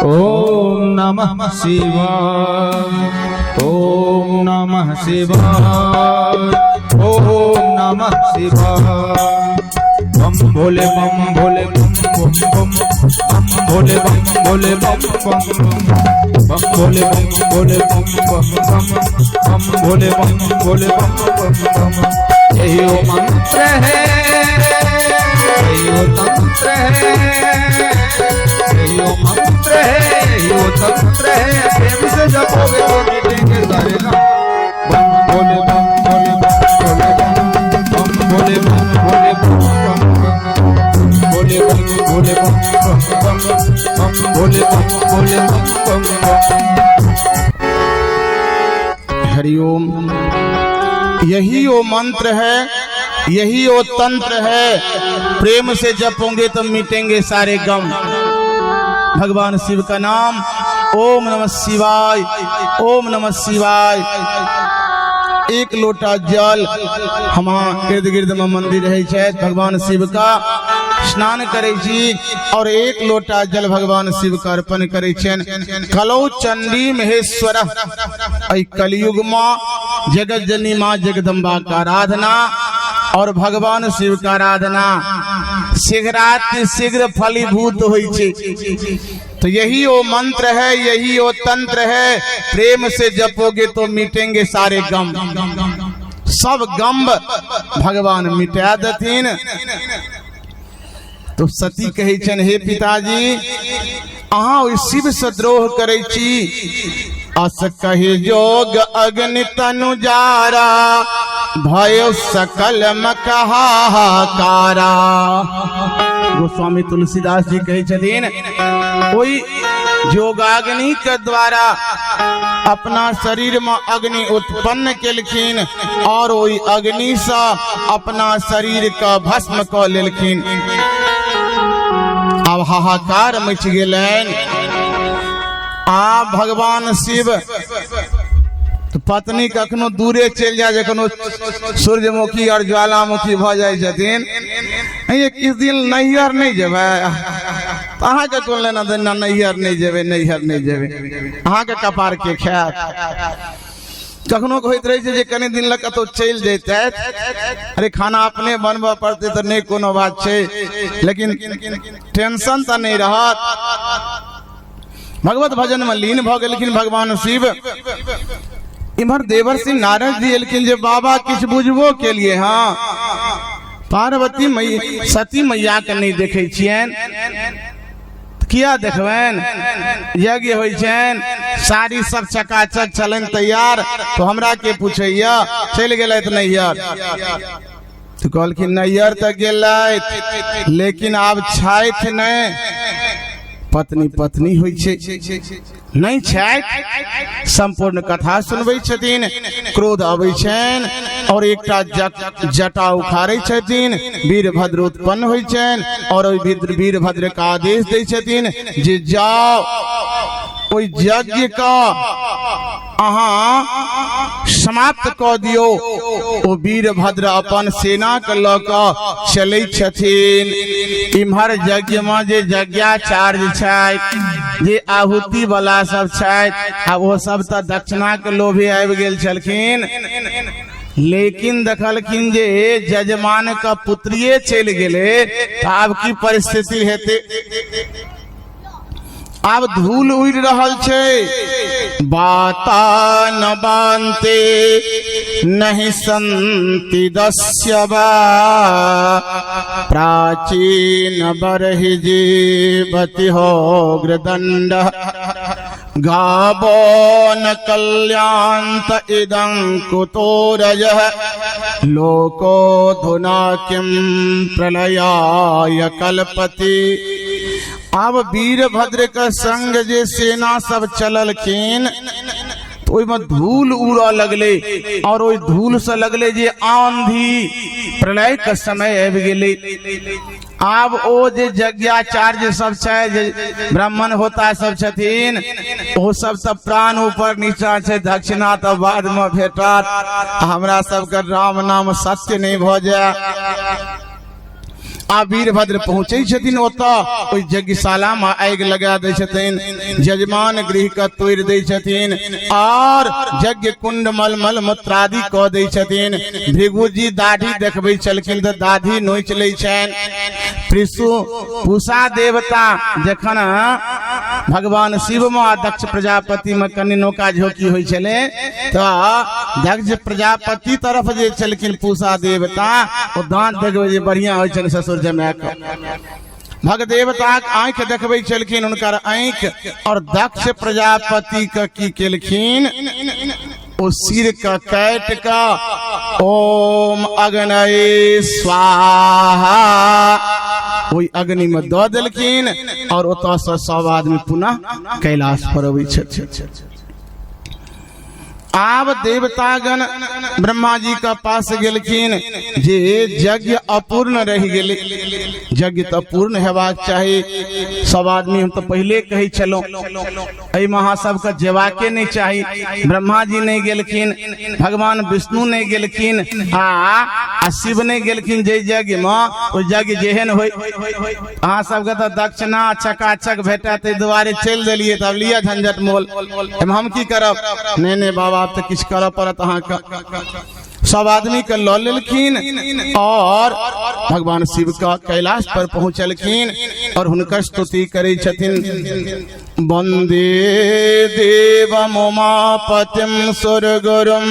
ओम नमः शिवाय, ओम नमः शिवाय, ओम नमः शिवाय। बम भोले बम भोले बम बम बम भोले बम भोले बम बम बम भोले बम भोले बम बम बम भोले बम भोले बम बम बम। यही वो मंत्र है, यही वो तंत्र है, यही वो मंत्र है, यही वो तंत्र है। प्रेम से जपोगे तो मिटेंगे सारे नाम। बम भोले बम भोले बम भोले बम भोले बम भोले बम भोले बम भोले बम भोले बम भोले। हरिओम। यही वो मंत्र है, यही वो तंत्र है। प्रेम से जपोगे तो मिटेंगे सारे गम। भगवान शिव का नाम ओम नमः शिवाय, ओम नमः शिवाय। एक लोटा जल हमारा इर्द गिर्द में मंदिर है भगवान शिव का, स्नान करे छी। और एक लोटा जल भगवान शिव का अर्पण करे छन। कलौ चंडी महेश्वर। कलयुग में जगत जननी माँ जगदम्बा का आराधना और भगवान शिव का आराधना शीघ्राति शीघ्र फलीभूत होई छे। तो यही वो मंत्र है, यही वो तंत्र है। प्रेम से जपोगे तो मिटेंगे सारे गम। सब गम भगवान मिटा देथिन। तो सती कहे छन, हे पिताजी अहाँ शिव से द्रोह करे छी। अस कहे जोग अग्नि तनु जारा, भयो सकल मकहाकारा। गोस्वामी तुलसीदास जी कहे छथिन, कोई जोगाग्नि के द्वारा अपना शरीर में अग्नि उत्पन्न केलखिन और वही अग्नि से अपना शरीर का भस्म क लेलखिन। अब हाहाकार मच गेलैन। आ भगवान शिव तो पत्नी कखनो दूरे चल जाए, जखनो सूर्यमुखी और ज्वालामुखी भ जाए छथिन। किस दिन नैहर नहीं जेबै? अहाँ के कोन लेना देना, नैहर नहीं जेबै, नैहर नहीं जेबै। अहाँ के कपार के खायत। कखनो होइत रहे छै जे कनी दिन लग कतौ चल जैते, अरे खाना अपने बनबऽ पड़ते तो नहीं कोनो बात छै, लेकिन टेंशन तो नहीं रहत। भगवत भजन में लीन भ गेलखिन भगवान शिव। इम्हर देवर्षि नारद जी एलखिन जे बाबा किछ बुझबो के लिए। हाँ, पार्वती मैया सती मैया के नहीं देखे छियन, किया देखबैन? यज्ञ होइ छन, साड़ी सब चकाचक चलन तैयार, तो हमरा के पूछैया चल गेलैथ नैहर। तो कहलखिन नैहर तो गेलैथ, लेकिन आब छथि नहीं। पत्नी पत्नी होइ छै नहीं छै। संपूर्ण कथा सुनबै छथिन, क्रोध अबै छनि और एकटा जटा उखाड़ै छथिन, वीरभद्र उत्पन्न होइ छनि और ओहि वीरभद्र का आदेश दै छथिन जे जाओ ओहि यज्ञ का अहाँ समाप्त कऽ दियौ। ओ वीरभद्र अपन सेना के लऽ कऽ चलै छथिन। इम्हर यज्ञ में जे यज्ञाचार्य छथि, जे आहुति वाला सब छथि, आ वो सब तऽ दक्षिणा के लोभे आबि गेल छलखिन, लेकिन देखलखिन जे जजमान का पुत्रिये चलि गेलै तऽ आब की परिस्थिति हेतै। आब धूल उड़ि रहल छै, बाता न बांते नहीं संति दस्यवा, प्राचीन बरहि जीवति हो गृदंड, गावो न कल्याणत इदं कुतो रजः, लोको धुना किम प्रलयाय कल्पति। अब वीरभद्र का संग जे सेना सब चललखिन तो ओहिमे धूल उड़ऽ लगले और ओहि धूल से लगले जे आंधी प्रलय के समय आबि गेलै। आब ओ जे यज्ञाचार्य सब छै, जे ब्राह्मण होता सब छथिन, ओ सब तऽ प्राण ऊपर नीचा छै, दक्षिणा तऽ बाद में भेटत, हमरा सबके राम नाम सत्य नहीं भऽ जाय। आ वीरभद्र पहुंचे छथिन ओतऽ, ओहि यज्ञशाला में आगि लगा दै छथिन, जजमान गृह के तोड़ि दै छथिन और यज्ञ कुंड मलमल मूत्रादि कऽ दै छथिन। भृगु जी दाढ़ी देखबै छलखिन तऽ दाढ़ी नोचि लै छनि। पूषा देवता जखन भगवान शिव में दक्ष प्रजापति में कनि नौका झोंकी होइ छलै तऽ दक्ष प्रजापति तरफ जे छलखिन पूषा देवता, ओ दांत देखबै जे बढ़िया होइ छनि ससुर जमाय के। भगदेवता आंख देखबै छलखिन, हुनकर आंख, और दक्ष प्रजापति के की केलखिन, ओ सिर का काट का ओम अग्नये स्वाहा ओहि अग्नि में दऽ देलखिन और ओतऽ से सब आदमी पुनः कैलाश पर अबै छथिन। आब देवतागण ब्रह्मा जी का पास गेलखिन जे यज्ञ अपूर्ण रह गेलै, यज्ञ तऽ पूर्ण हेबाक चाही। सब आदमी हम तो पहले कहे छलौं, एहि महा सबके जेबाके नहीं चाही। ब्रह्मा जी नहीं गेलखिन, भगवान विष्णु नहीं गेलखिन, आ शिव नहीं गेलखिन जे यज्ञ में। ओ यज्ञ जेहन होय अहाँ सबके तऽ दक्षिणा चकाचक भेटत, ताहि दुआरे चलि देलियै, तब लिअ झंझट मोल, हम की करब। नहीं नहीं बाबा आप तो किछ करऽ पड़त अहाँके। सब आदमी के लऽ लेलखिन और भगवान शिव का कैलाश पर पहुंचलखिन और हुनकर स्तुति करै छथिन। वंदे देवम उमापतिम सुरगुरुम,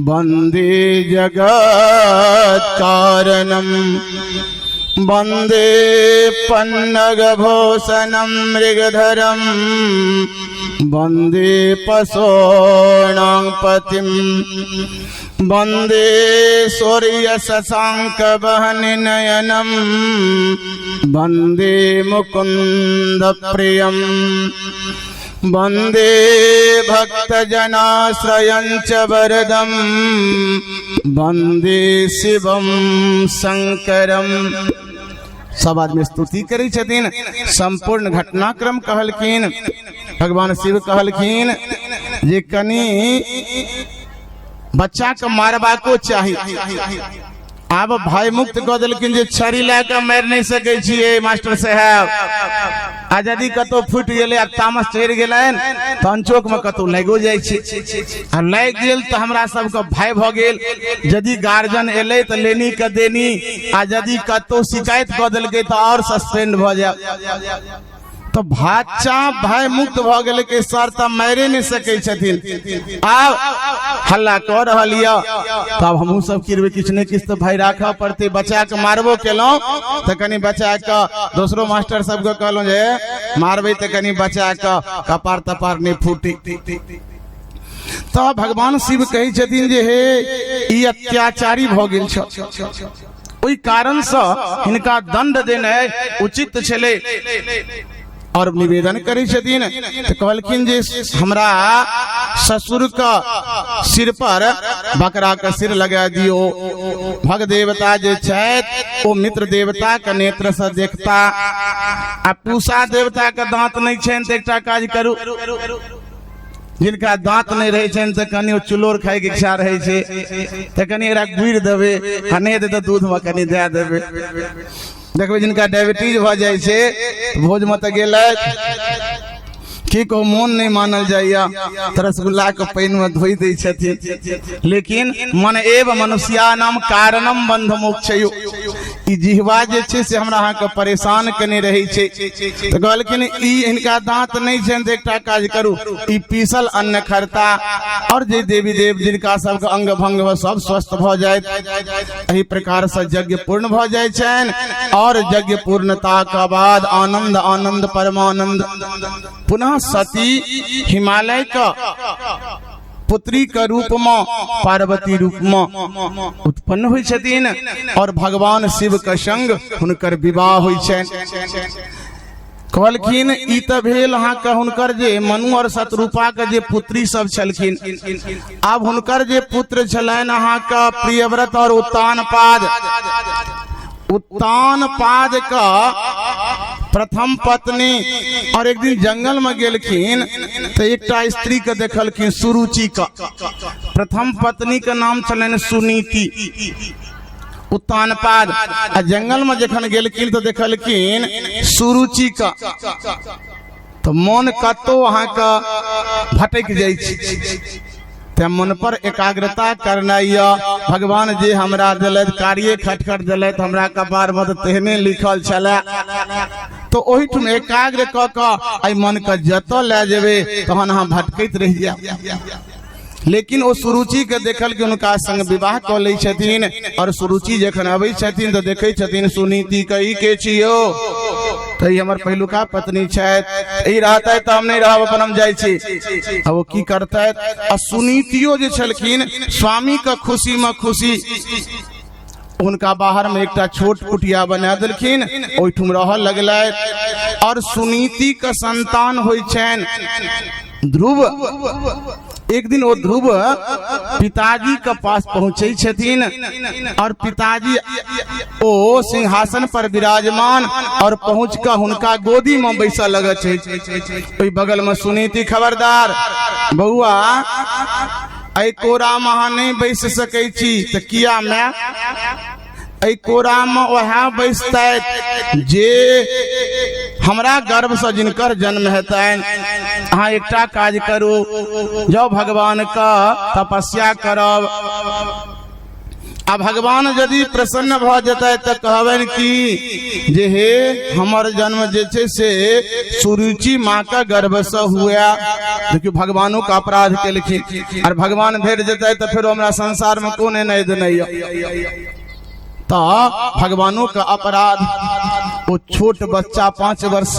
वंदे जगत कारणम, वंदे पन्नग भूषणम मृगधरम, वंदे पशूनां पतिम, वंदे सूर्य शशांक वहन नयनम, वंदे मुकुंद प्रियम, वंदे भक्त जनाश्रयं च वरदम, वंदे शिवम शंकरम। सब आदमी स्तुति करै छथिन। संपूर्ण घटनाक्रम कहलखिन। भगवान शिव कहलखिन जे कनी बच्चा के मारबाको चाही। आब भाई मुक्त कऽ देलखिन जे छड़ी लए कऽ मारि नहीं सकै छियै मास्टर साहब, आ यदि कतौ फुटि गेलै आ तामस चढ़ि गेलनि तहन चौक में कतौ लागियो जाइ छै, आ लागि गेल तऽ हमरा सबके भय भऽ गेल। यदि गार्जियन एलै तऽ लेनी के देनी, आ यदि कतौ शिकायत कऽ देलकै तऽ और सस्पेंड भऽ जाय। तो बच्चा भय मुक्त भ गेल के सर तऽ मारे नहीं सकै छथिन। आब हल्ला कऽ रहल यऽ, तब हमहूँ सब किरबे किछु ने किछु तऽ भाई राखऽ पड़तै। बच्चा के मारबो केलहुँ तऽ कनि बच्चा के दोसरो मास्टर सबके कहलहुँ जे मारबै तऽ कनि बच्चा के कपार तपार नहीं फूटी। तो भगवान शिव कहै छथिन जे हे ई अत्याचारी भ गेल छ, ओई कारण से हिनका दंड देनाइ उचित छले। और निवेदन करै छथिन तो कहलखिन जे हमरा ससुर का सिर पर बकरा का सिर लगा दियो। भग देवता जे छथि ओ मित्र देवता के नेत्र से देखता, आ पूषा देवता के दांत नहीं छनि तो एकटा काज करू, जिनका दांत नहीं रहे छनि तो कनि ओ चुलोर खाय के इच्छा रहे छे तो कनि एकरा गुड़ि देबे, आ नहीं दे तो दूध में कनि दे देबे। देखबे जिनका डायबिटीज भ जाय छे भोज में तो गेलथि की को मोन नहीं मानल जाइया तो रसगुल्ला के पानी में धोई दै छथिन। लेकिन मन एव मनुष्यानाम कारणम बंध मोक्षयो, ई जिहवा जे छे से हमरा अहाँ के परेशान केने रही छे। तो कहलखिन ई इनका दांत नहीं छनि तो एकटा काज करू, ई पीसल अन्न खरता और जे देवी देव जिनका सबके अंग भंग व सब स्वस्थ भ जाए, एही प्रकार से यज्ञ पूर्ण भ जाय छनि। और यज्ञ पूर्णता का बाद आनंद आनंद परमानंद पुनः सती हिमालय का पुत्री के रूप में पार्वती रूप में उत्पन्न हुई छथिन और भगवान शिव के संग हुनकर विवाह हुई छनि। कहलखिन ई त भेल अहाँ के हुनकर जे मनु और शत्रुपा के जे पुत्री सब छलखिन। आब हुनकर जे पुत्र छलनि अहाँ के प्रियव्रत और उत्तानपाद। उत्तानपाद का प्रथम पत्नी और एक दिन जंगल में गेलखिन तो एकटा स्त्री के देखलखिन सुरुचि का। प्रथम पत्नी के नाम छलनि सुनीति। उत्तानपाद आ जंगल में जखन गेलखिन तो देखलखिन सुरुचि का, तो मन कतो अहाँ का भटक जाय छै। मन पर एकाग्रता करना या भगवान जे हमरा दिलत कार्य खटखट दिलत हमरा कपार में तेहने लिखल छले, तो ओही ठुम एकाग्र क के आई मन के जतो ले जेबे तहन अहाँ भटकैत रह जायब। लेकिन ओ सुरुचि के देखल कि उनका संग विवाह क लै छथिन। और सुरुचि जखन अबै छथिन तो देखै छथिन सुनीति कही के छियो, तो हमर पहिलुका पत्नी छथि, ई रहतै तो हम नहीं रहब, अपन हम जाइ छी। अब वो की करतै, आ सुनीतियो जे छलखिन स्वामी के खुशी में खुशी उनका बाहर में एकटा छोट कुटिया बना देलखिन, ओहिठुम रह लगलै। और सुनीति के संतान होइ छनि ध्रुव। एक दिन वो ध्रुव पिताजी के पास पहुंचे छथिन और पिताजी ओ सिंहासन पर विराजमान और पहुंच कर हुनका गोदी में बैसा लगे छे। ओई बगल में सुनीति खबरदार बउआ ऐ कोरा में अहाँ नहीं बैस सकै छी, तो किया मैं ऐ कोरा में वह बैसतै जे हमरा गर्भ से जिनकर जन्म हेतैन। अहाँ एकटा काज करू, जाओ भगवान का तपस्या करब, आ भगवान यदि प्रसन्न भ जेतै तो कहबनि कि जे हे हमर जन्म जे छै से सुरुचि माँ का गर्भ से हुआ। देखियो भगवानों का अपराध केलखिन और भगवान भेट जेतै तो फिर हमरा संसार में कोने नहीं देने। तो भगवानों का अपराध, वो छोट बच्चा 5 वर्ष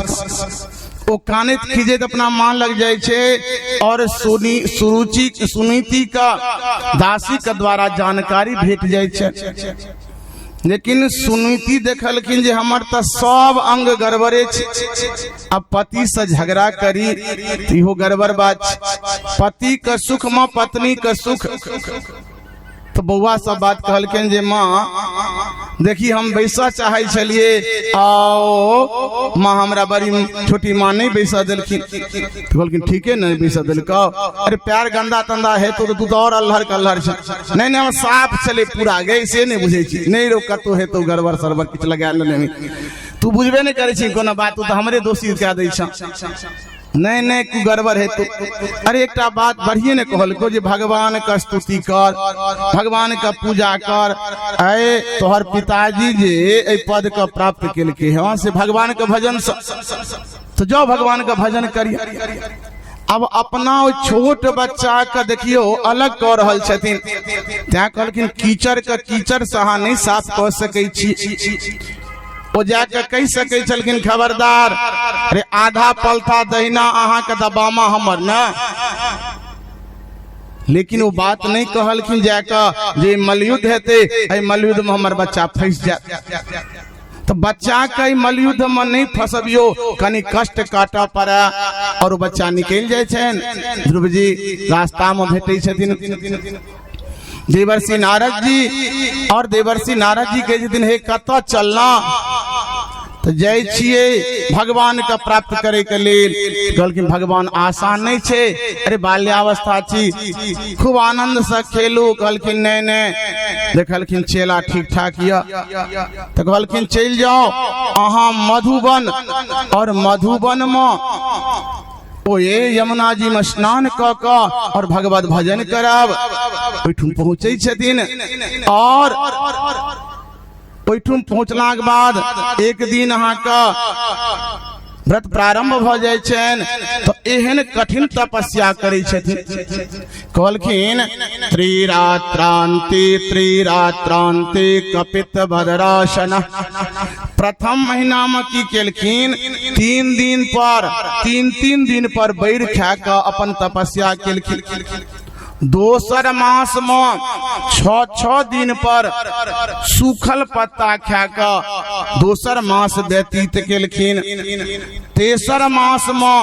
वो कानित खिजत अपना मान लग जाए छे। और सुनीति का दासी के द्वारा जानकारी भेट जाए छे। लेकिन सुनीति देखलखिन जे हमर तो सब अंग गड़बड़े छे, अब पति से झगड़ा करी तो इहो गड़बड़ बात। पति के सुख में पत्नी के सुख, तो बउआ सब बात कहलखिन जे माँ देखी हम बैसा चाहे छलिए, आओ माँ हमरा बड़ी छोटी माँ नहीं बैसा दिलखिन। तो कहलखिन ठीक है नहीं बैसा दिलको, अरे प्यार गंदा तंदा है तो तू तो और अल्हर कल्हर छ। नहीं नहीं हम साफ चले पूरा गए से नहीं बुझे छी, नहीं रो कतो है तो गड़बड़ सरबर किछ लगा ले, तू बुझबे नहीं करे छी कोनो बात, तू तो हमरे दोषी कह दै छ। नहीं नहीं तू गड़बड़ है तो। अरे एक बात बढ़िए ने कहलको जे भगवान का स्तुति कर, भगवान का पूजा कर। अरे तोहर पिताजी जे ए पद का प्राप्त केलके वहां से भगवान का भजन तो जाओ भगवान का भजन करिए। अब अपना छोट बच्चा का देखियो अलग कर रहल छथिन, त्या कहलखिन कीचड़ का कीचड़ से अहाँ नहीं साफ कर सकै छी। वो जाके कह सके छलखिन खबरदार, अरे आधा पलथा दहिना अहाँ के दबामा हमर न। लेकिन वो बात नहीं कहलखिन जाकर जे मलयुद्ध हेते, मलयुद्ध में हमार बच्चा फंस जाए, तो बच्चा के मलयुद्ध में नहीं फंसबियो, कनी कष्ट काटा पड़ा और बच्चा निकल जाए छन। ध्रुव जी रास्ता में भेटे छथिन देवर्षि नारद जी, और देवर्षि नारद जी के दिन हे कत चलना, तो जय छिए भगवान का प्राप्त करे के लिए। कहलखिन भगवान आसान नहीं छे, अरे बाल्यावस्था छी, खूब आनंद से खेलू। कहलखिन नहीं नहीं, देखलखिन चेला ठीक ठाक या, तो कहलखिन चल जाओ अहाँ मधुबन, और मधुबन में ओ ये यमुना जी में स्नान क और भगवत भजन करब। ओहिठुम पहुँचे छथिन, और ओहिठुम पहुँचला के बाद एक दिन अहाँ का व्रत प्रारंभ भ जाय छन, तो एहन कठिन तपस्या करे छथिन। कहलखिन त्रिरात्रांति त्रिरात्रांति कपित भद्रासन। प्रथम महीना में की केलखिन, 3 दिन पर बैर खा के अपन तपस्या केलखिन। दोसर मास में 6 दिन पर सूखल पत्ता खा के दोसर मास व्यतीत केलखिन। तेसर मास में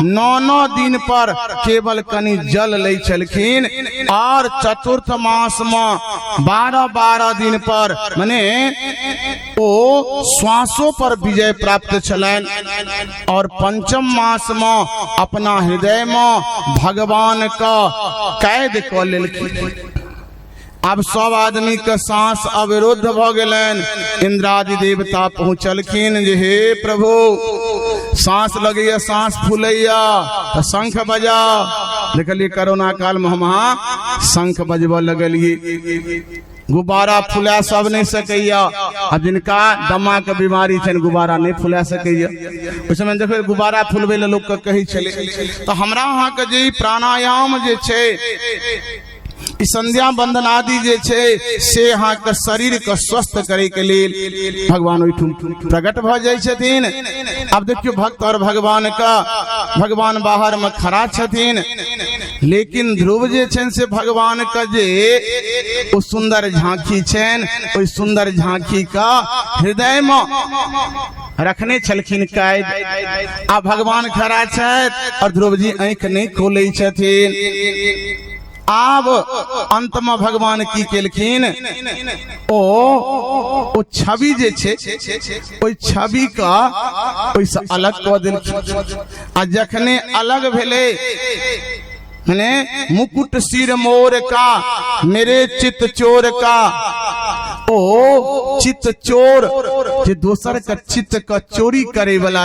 9 दिन पर केवल कनी जल ले छलखिन, और चतुर्थ मास में 12 दिन पर माने ओ श्वासों पर विजय प्राप्त छलन, और पंचम मास में अपना हृदय में भगवान का कैद क लेलखिन। अब सब आदमी के सांस अवरुद्ध भ गेलन। इंद्रादि देवता पहुंचलखिन जे हे प्रभु सांस लगैया, सांस फूलैया, तो शंख बजा। देखलिए कोरोना काल में हम शंख बजबऽ लगलिए। गुब्बारा फुला सब नहीं सकैया, अब जिनका दमा के बीमारी छन गुब्बारा नहीं फुला सकैया। उस समय देखो गुब्बारा फुलबे ले लोग के कही छले। तो हमरा अहाँ के जे प्राणायाम जे छे, संध्या बंदन आदि जे छे, से अहाँ के शरीर के स्वस्थ करे के लिए भगवान ओहिठुम प्रकट भ जाय छथिन। अब देखियो भक्त और भगवान का, भगवान बाहर में खड़ा छथिन, लेकिन ध्रुव जे छन से भगवान का जे ओ सुंदर झांकी छन, ओई सुंदर झांकी का हृदय में रखने छलखिन कैद। आ भगवान खड़ा छथि और ध्रुव जी आंख नहीं खोले छथिन। आब अंत में भगवान की केलखिन, ओ छवि जे छे, ओई छवि का ओइसे अलग क देलखिन। आ जखने अलग भेले, माने मुकुट सिर मोर का, मेरे चित चोर का, ओ चित चोर जे दोसर का चित्त का चोरी करे वाला,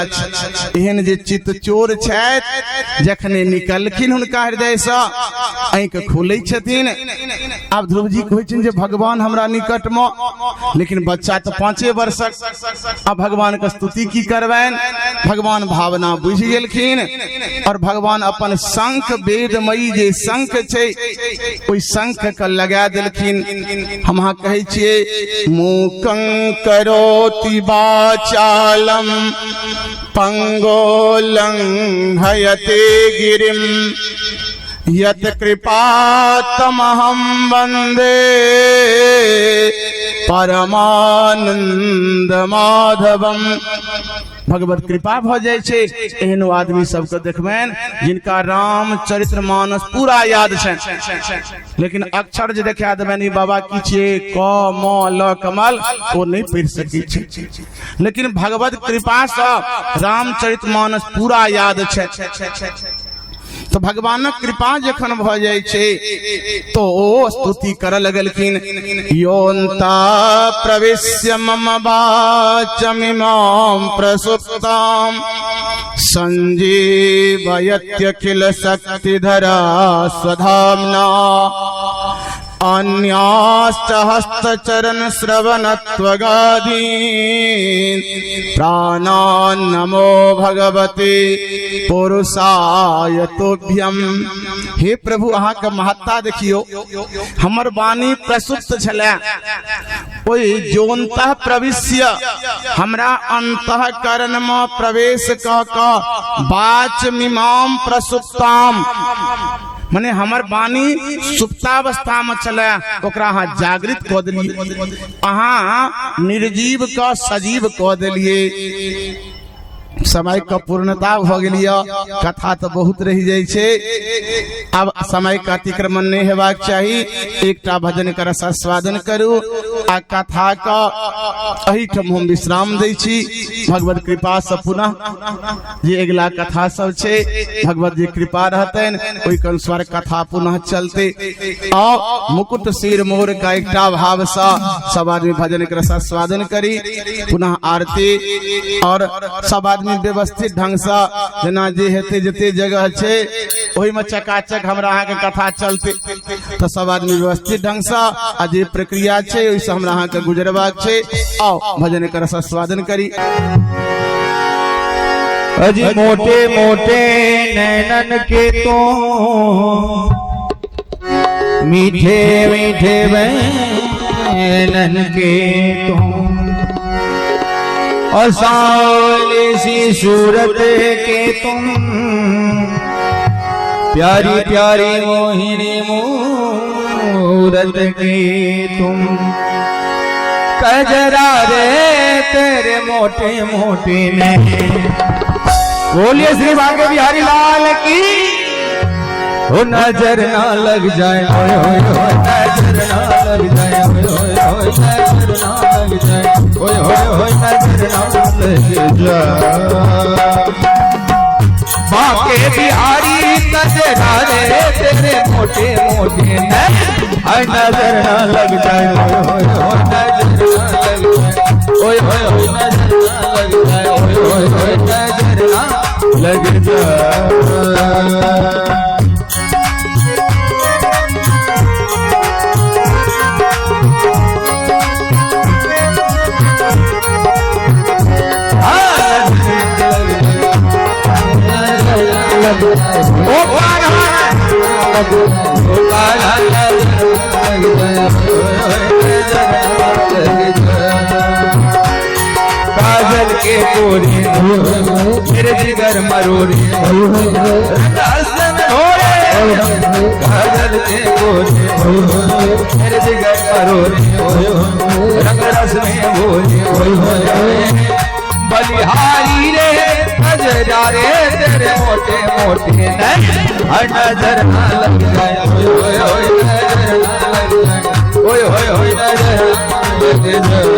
एहन जे चित्त चोर छथि, जखने निकलखिन हुनका हृदय से आंख खोले छथिन। आब ध्रुव जी कहै छथिन जे भगवान हमरा निकट में, लेकिन बच्चा तो 5 वर्षक। अब भगवान का स्तुति की करबैन, भगवान भावना बुझ गेलखिन, और भगवान अपन शंख वेदमयी जे शंख छे, ओई शंख के लगा देलखिन। हम अहाँ कहै छियै मूकं करोति वाचालम पंगोलं हयते गिरिम यत कृपातमहं वंदे परमानंद माधवम। भगवत कृपा भ जाय छे एहन आदमी सबके देखबैन जिनका रामचरितमानस पूरा याद छन, लेकिन अक्षर जे देखा देबैन बाबा की छिए क म ल कमल ओ नहीं पढ़ सकै छै, लेकिन भगवत कृपा से रामचरितमानस पूरा याद छै। तो भगवान कृपा जखन भ जाय छे तो ओ स्तुति कर लगलखिन। योन्ता प्रविश्य मम वाचमिमां प्रसुप्तां संजीवयत्यखिल शक्तिधरा स्वधाम्ना अन्याश्च हस्तचरण श्रवणत्वगादीन् प्राणान् नमो भगवते पुरुषाय तुभ्यम। हे प्रभु अहाँ के महत्ता देखियो, हमर वाणी प्रसुप्त छले, ओई जोन्तः प्रविश्य हमरा अंतःकरण में प्रवेश क वाचमिमां प्रसुप्ताम, माने हमर वाणी सुप्तावस्था में चले ओकरा अहाँ जागृत कऽ देलिए, अहाँ निर्जीव का सजीव कऽ देलिए। समय का पूर्णता भ गेलिय, कथा तो बहुत रह जाय छे, अब समय का अतिक्रमण नहीं हेबाक चाही। एकटा भजन कर आस्वादन करू आ कथा का एहिठाम हम विश्राम दै छी। भगवत कृपा से पुनः जे अगला कथा सब छे भगवत जी कृपा रहतन ओहि के अनुसार कथा पुनः चलते। आ मुकुट सिर मोर का एकटा भाव सा सब आदमी भजन कर आस्वादन करी, पुनः आरती और सब आदमी व्यवस्थित ढंग से जेना जे हेते जते जगह छे ओहि में चकाचक हमरा अहाँ के कथा चलते। तो सब आदमी व्यवस्थित ढंग से आ जे प्रक्रिया छे ओहि से हमरा अहाँ के गुजरबाक छे। आओ भजन कर आस्वादन करी। अजी मोटे मोटे नैनन के तो मीठे मीठे बैनन के तो और सावली सी सूरत के तुम प्यारी प्यारी मोहिनी मूरत के तुम कजरा रे तेरे मोटे मोटे नैन। बोलिए श्री बांके बिहारी लाल की। ओ नजर ना लग जाए, ओए ओए ओए नजर ना लग जाए, ओए ओए ओए नजर ना लग जाए, ओए ओए ओए नजर ना लग जाए। बांके बिहारी नजरा रे तेरे मोटे मोटे नैन, नजर ना लग जाए, ओए ओए ओए नजर ना लग जाए, ओए ओए ओए नजर ना लग जाए, ओए ओए ओए नजर ना लग जाए। काजल के कोरे मेरे जिगर मरोरे, काजल के कोरे मेरे जिगर मरोरे, रंग रस में बोले बलिहारी रे नजरा रे तेरे मोटे मोटे नैन, नजर ना लग जाए, ओए ओए नजर ना लग जाए, ओए ओए ओए नजर ना लग जाए।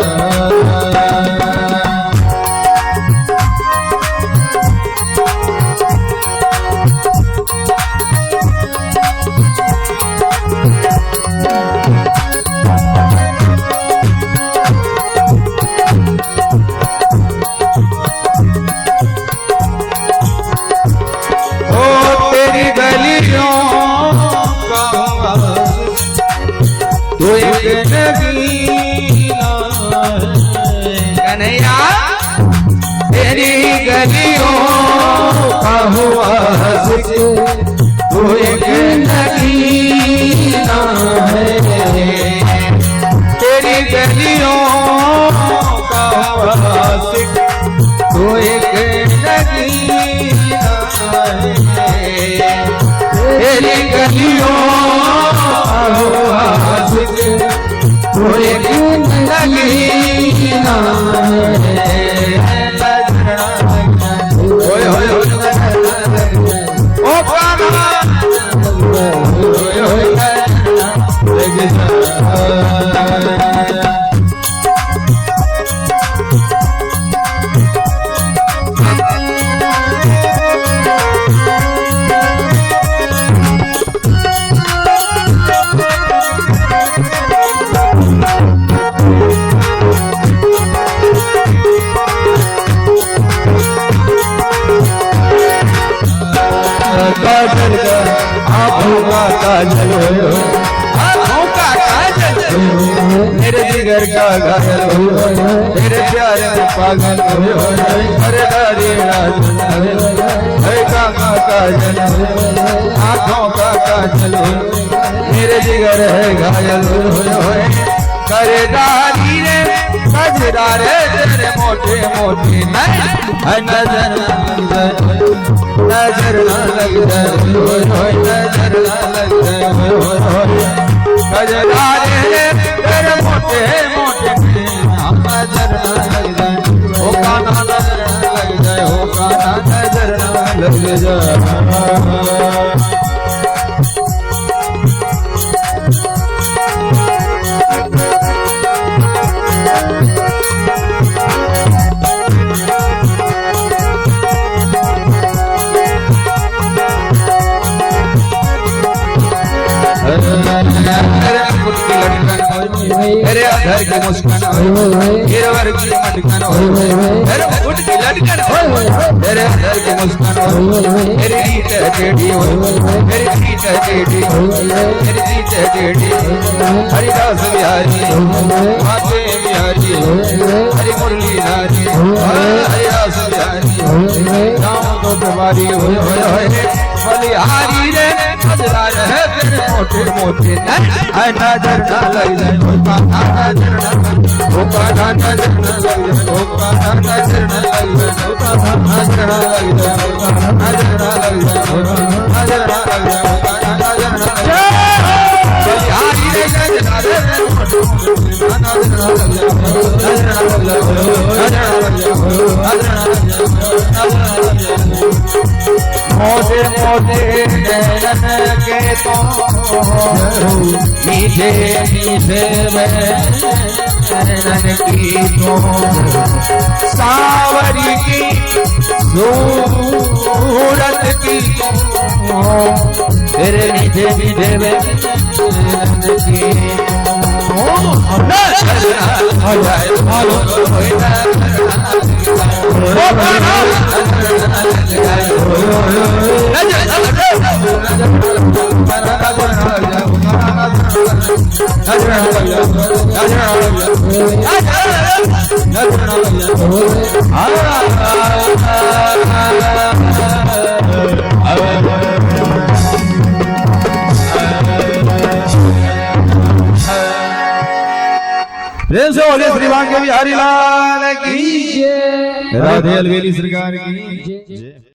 कन्हैया तेरी गलियों का हुआ तो एक नगीना है, तेरी गलियों का हुआ तो एक नगीना है, तेरी गलियों का हुआ तो एक नगीना है। ओए ओए ओ कान्हा ओए ओए लग जा। काजल का आँखों का काजल हो, आँखों का काजल मेरे जिगर का घायल हो, मेरे प्यार में पागल हो, अरे दारी का काजल आँखों का काजल मेरे जिगर है घायल हो, करे दारी रे कजरा रे तेरे मोटे मोटे नजर न लग जाए नजर न लग जाए कजरा रे तेरे मोटे मोटे नजर न लग जाए ओ काना नजर न लग जाए ओ काना नजर न लग जाए मेरे अधर की मुस्कान मेरे वर की मटकान मेरे उठ की लटकन मेरे अधर की मुस्कान मेरी रीत टेढ़ी मेरी रीत टेढ़ी मेरी रीत टेढ़ी हरिदास बिहारी माते बिहारी हरि मुरली नारी हरिदास बिहारी राम तो तुम्हारी बलिहारी रे नजरा रहे तेरे मोटे मोटे नजर न लग जाए ओ काना नजर न लग जाए ओ काना नजर न लग जाए ओ काना नजर न लग जाए ओ काना नजर न लग जाए ओ काना नजर न लग जाए ओ नजर न लग जाए ओ काना नजर न लग जाए बलिहारी रे नजरा रे मोटे मोटे नजर न लग जाए नजर न लग जाए नजर न लग जाए नजर न लग जाए मोटे मोटे नैनन के तो मीठे मीठे नैनन की तो सावरी की सूरत की तो तेरे मीठे मीठे नैनन की प्रेम से बोले श्री भाग्य बिहारी लाल की जय। राधे अलवेली सरकार की जय।